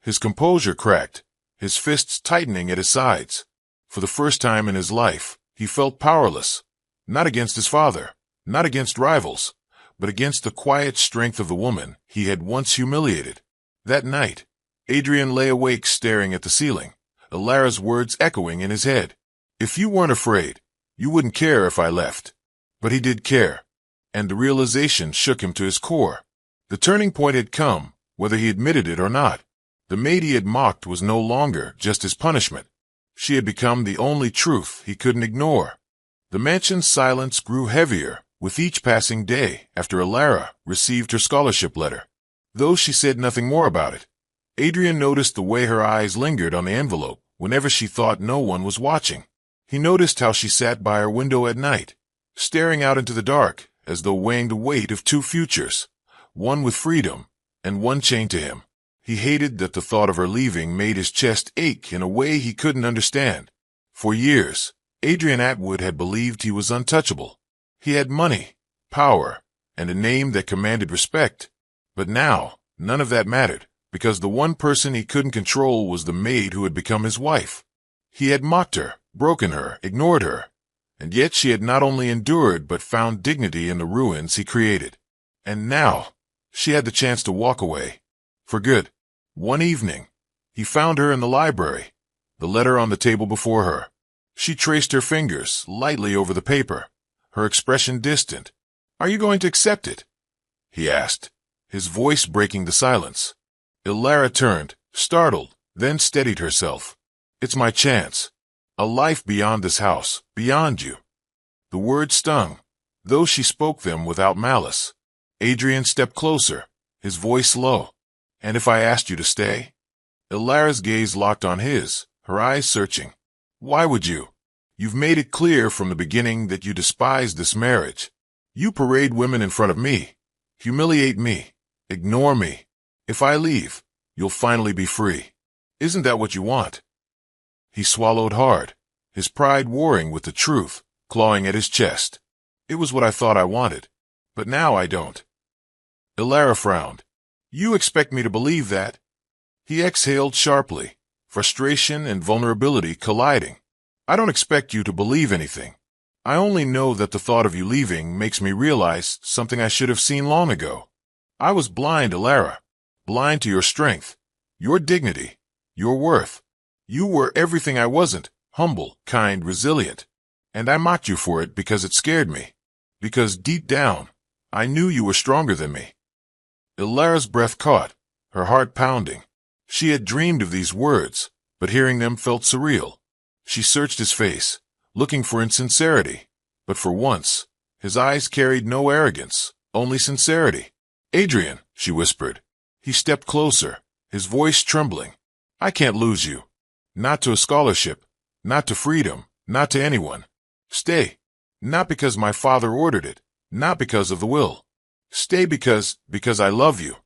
His composure cracked, his fists tightening at his sides. For the first time in his life, he felt powerless. Not against his father, not against rivals, but against the quiet strength of the woman he had once humiliated. That night, Adrian lay awake staring at the ceiling, Ilara's words echoing in his head. If you weren't afraid, you wouldn't care if I left. But he did care, and the realization shook him to his core. The turning point had come, whether he admitted it or not. The maid he had mocked was no longer just his punishment. She had become the only truth he couldn't ignore. The mansion's silence grew heavier with each passing day after Ilara received her scholarship letter. Though she said nothing more about it, Adrian noticed the way her eyes lingered on the envelope whenever she thought no one was watching. He noticed how she sat by her window at night, staring out into the dark as though weighing the weight of two futures, one with freedom and one chained to him. He hated that the thought of her leaving made his chest ache in a way he couldn't understand. For years, Adrian Atwood had believed he was untouchable. He had money, power, and a name that commanded respect. But now, none of that mattered, because the one person he couldn't control was the maid who had become his wife. He had mocked her, broken her, ignored her, and yet she had not only endured but found dignity in the ruins he created. And now, she had the chance to walk away. For good. One evening, he found her in the library, the letter on the table before her. She traced her fingers lightly over the paper, her expression distant. "Are you going to accept it?" he asked, his voice breaking the silence. Ilara turned, startled, then steadied herself. "It's my chance. A life beyond this house, beyond you." The words stung, though she spoke them without malice. Adrian stepped closer, his voice low. "And if I asked you to stay?" Ilara's gaze locked on his, her eyes searching. "Why would you? You've made it clear from the beginning that you despise this marriage. You parade women in front of me, humiliate me, ignore me. If I leave, you'll finally be free. Isn't that what you want?" He swallowed hard, his pride warring with the truth, clawing at his chest. "It was what I thought I wanted, but now I don't." Ilara frowned. "You expect me to believe that?" He exhaled sharply, frustration and vulnerability colliding. "I don't expect you to believe anything. I only know that the thought of you leaving makes me realize something I should have seen long ago. I was blind, Ilara, blind to your strength, your dignity, your worth. You were everything I wasn't, humble, kind, resilient. And I mocked you for it because it scared me. Because deep down, I knew you were stronger than me." Ilara's breath caught, her heart pounding. She had dreamed of these words, but hearing them felt surreal. She searched his face, looking for insincerity, but for once, his eyes carried no arrogance, only sincerity. "Adrian," she whispered. He stepped closer, his voice trembling. "I can't lose you. Not to a scholarship, not to freedom, not to anyone. Stay. Not because my father ordered it, not because of the will. Stay because I love you."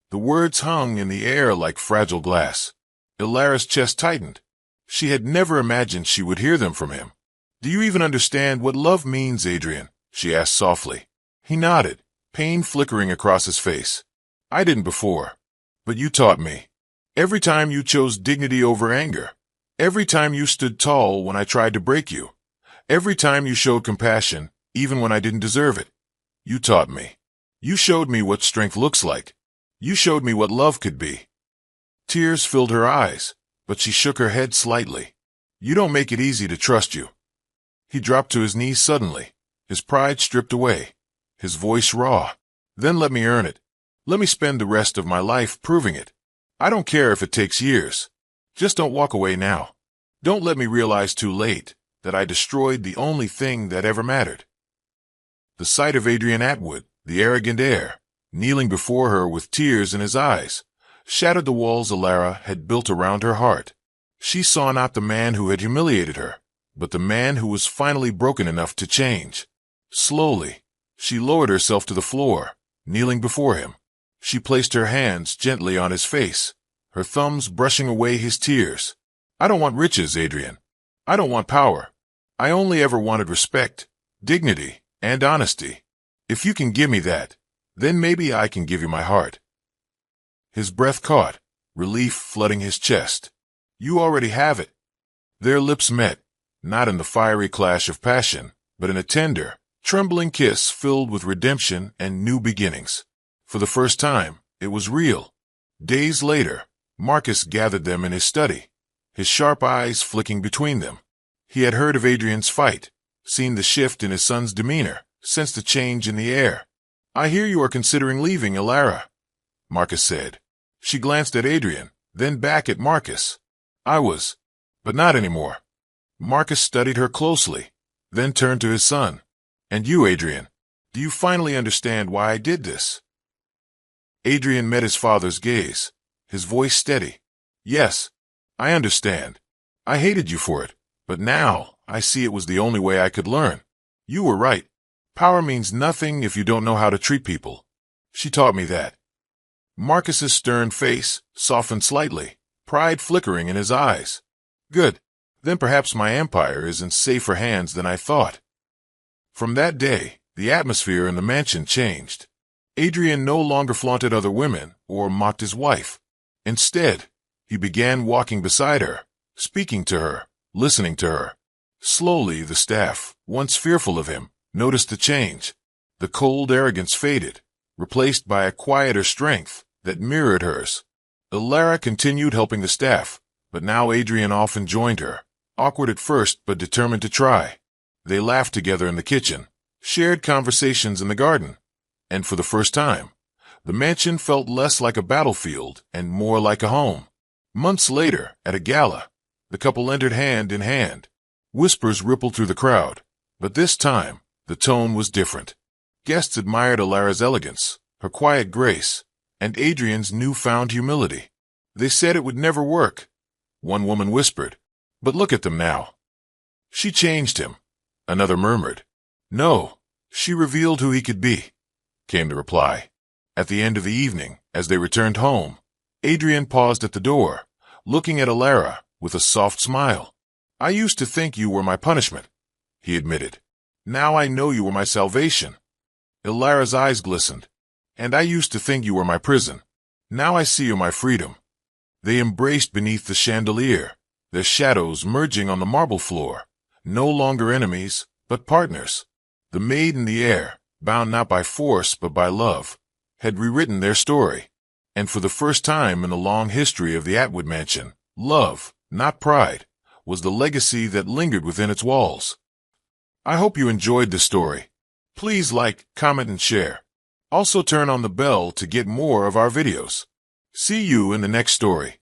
The words hung in the air like fragile glass. Ilara's chest tightened. She had never imagined she would hear them from him. "Do you even understand what love means, Adrian?" she asked softly. He nodded, pain flickering across his face. "I didn't before, but you taught me. Every time you chose dignity over anger. Every time you stood tall when I tried to break you. Every time you showed compassion, even when I didn't deserve it. You taught me. You showed me what strength looks like. You showed me what love could be." Tears filled her eyes, but she shook her head slightly. "You don't make it easy to trust you." He dropped to his knees suddenly, his pride stripped away, his voice raw. "Then let me earn it. Let me spend the rest of my life proving it. I don't care if it takes years. Just don't walk away now. Don't let me realize too late that I destroyed the only thing that ever mattered." The sight of Adrian Atwood, the arrogant heir, kneeling before her with tears in his eyes, shattered the walls Ilara had built around her heart. She saw not the man who had humiliated her, but the man who was finally broken enough to change. Slowly, She lowered herself to the floor, kneeling before him. She placed her hands gently on his face, her thumbs brushing away his tears. I don't want riches, Adrian. I don't want power. I only ever wanted respect, dignity, and honesty. If you can give me that, then maybe I can give you my heart. His breath caught, relief flooding his chest. You already have it. Their lips met, not in the fiery clash of passion, but in a tender, trembling kiss filled with redemption and new beginnings. For the first time, it was real. Days later, Marcus gathered them in his study, his sharp eyes flicking between them. He had heard of Adrian's fight, seen the shift in his son's demeanor, sensed a change in the air. I hear you are considering leaving Ilara, Marcus said. She glanced at Adrian, then back at Marcus. I was, but not anymore. Marcus studied her closely, then turned to his son. And you, Adrian, do you finally understand why I did this? Adrian met his father's gaze, his voice steady. Yes, I understand. I hated you for it, but now I see it was the only way I could learn. You were right. Power means nothing if you don't know how to treat people. She taught me that. Marcus's stern face softened slightly, pride flickering in his eyes. Good. Then perhaps my empire is in safer hands than I thought. From that day, the atmosphere in the mansion changed. Adrian no longer flaunted other women or mocked his wife. Instead, he began walking beside her, speaking to her, listening to her. Slowly, the staff, once fearful of him, noticed the change. The cold arrogance faded, replaced by a quieter strength that mirrored hers. Ilara continued helping the staff, but now Adrian often joined her, awkward at first but determined to try. They laughed together in the kitchen, shared conversations in the garden, and for the first time, the mansion felt less like a battlefield and more like a home. Months later, at a gala, the couple entered hand in hand. Whispers rippled through the crowd, but this time, the tone was different. Guests admired Ilara's elegance, her quiet grace, and Adrian's newfound humility. They said it would never work. One woman whispered, but look at them now. She changed him. Another murmured, no, she revealed who he could be, came the reply. At the end of the evening, as they returned home, Adrian paused at the door, looking at Ilara with a soft smile. I used to think you were my punishment, he admitted. Now I know you were my salvation. Ilara's eyes glistened. And I used to think you were my prison. Now I see you my freedom. They embraced beneath the chandelier, their shadows merging on the marble floor. No longer enemies, but partners. The maid in the air, bound not by force but by love, had rewritten their story. And for the first time in the long history of the Atwood mansion, love, not pride, was the legacy that lingered within its walls. I hope you enjoyed this story. Please like, comment, and share. Also turn on the bell to get more of our videos. See you in the next story.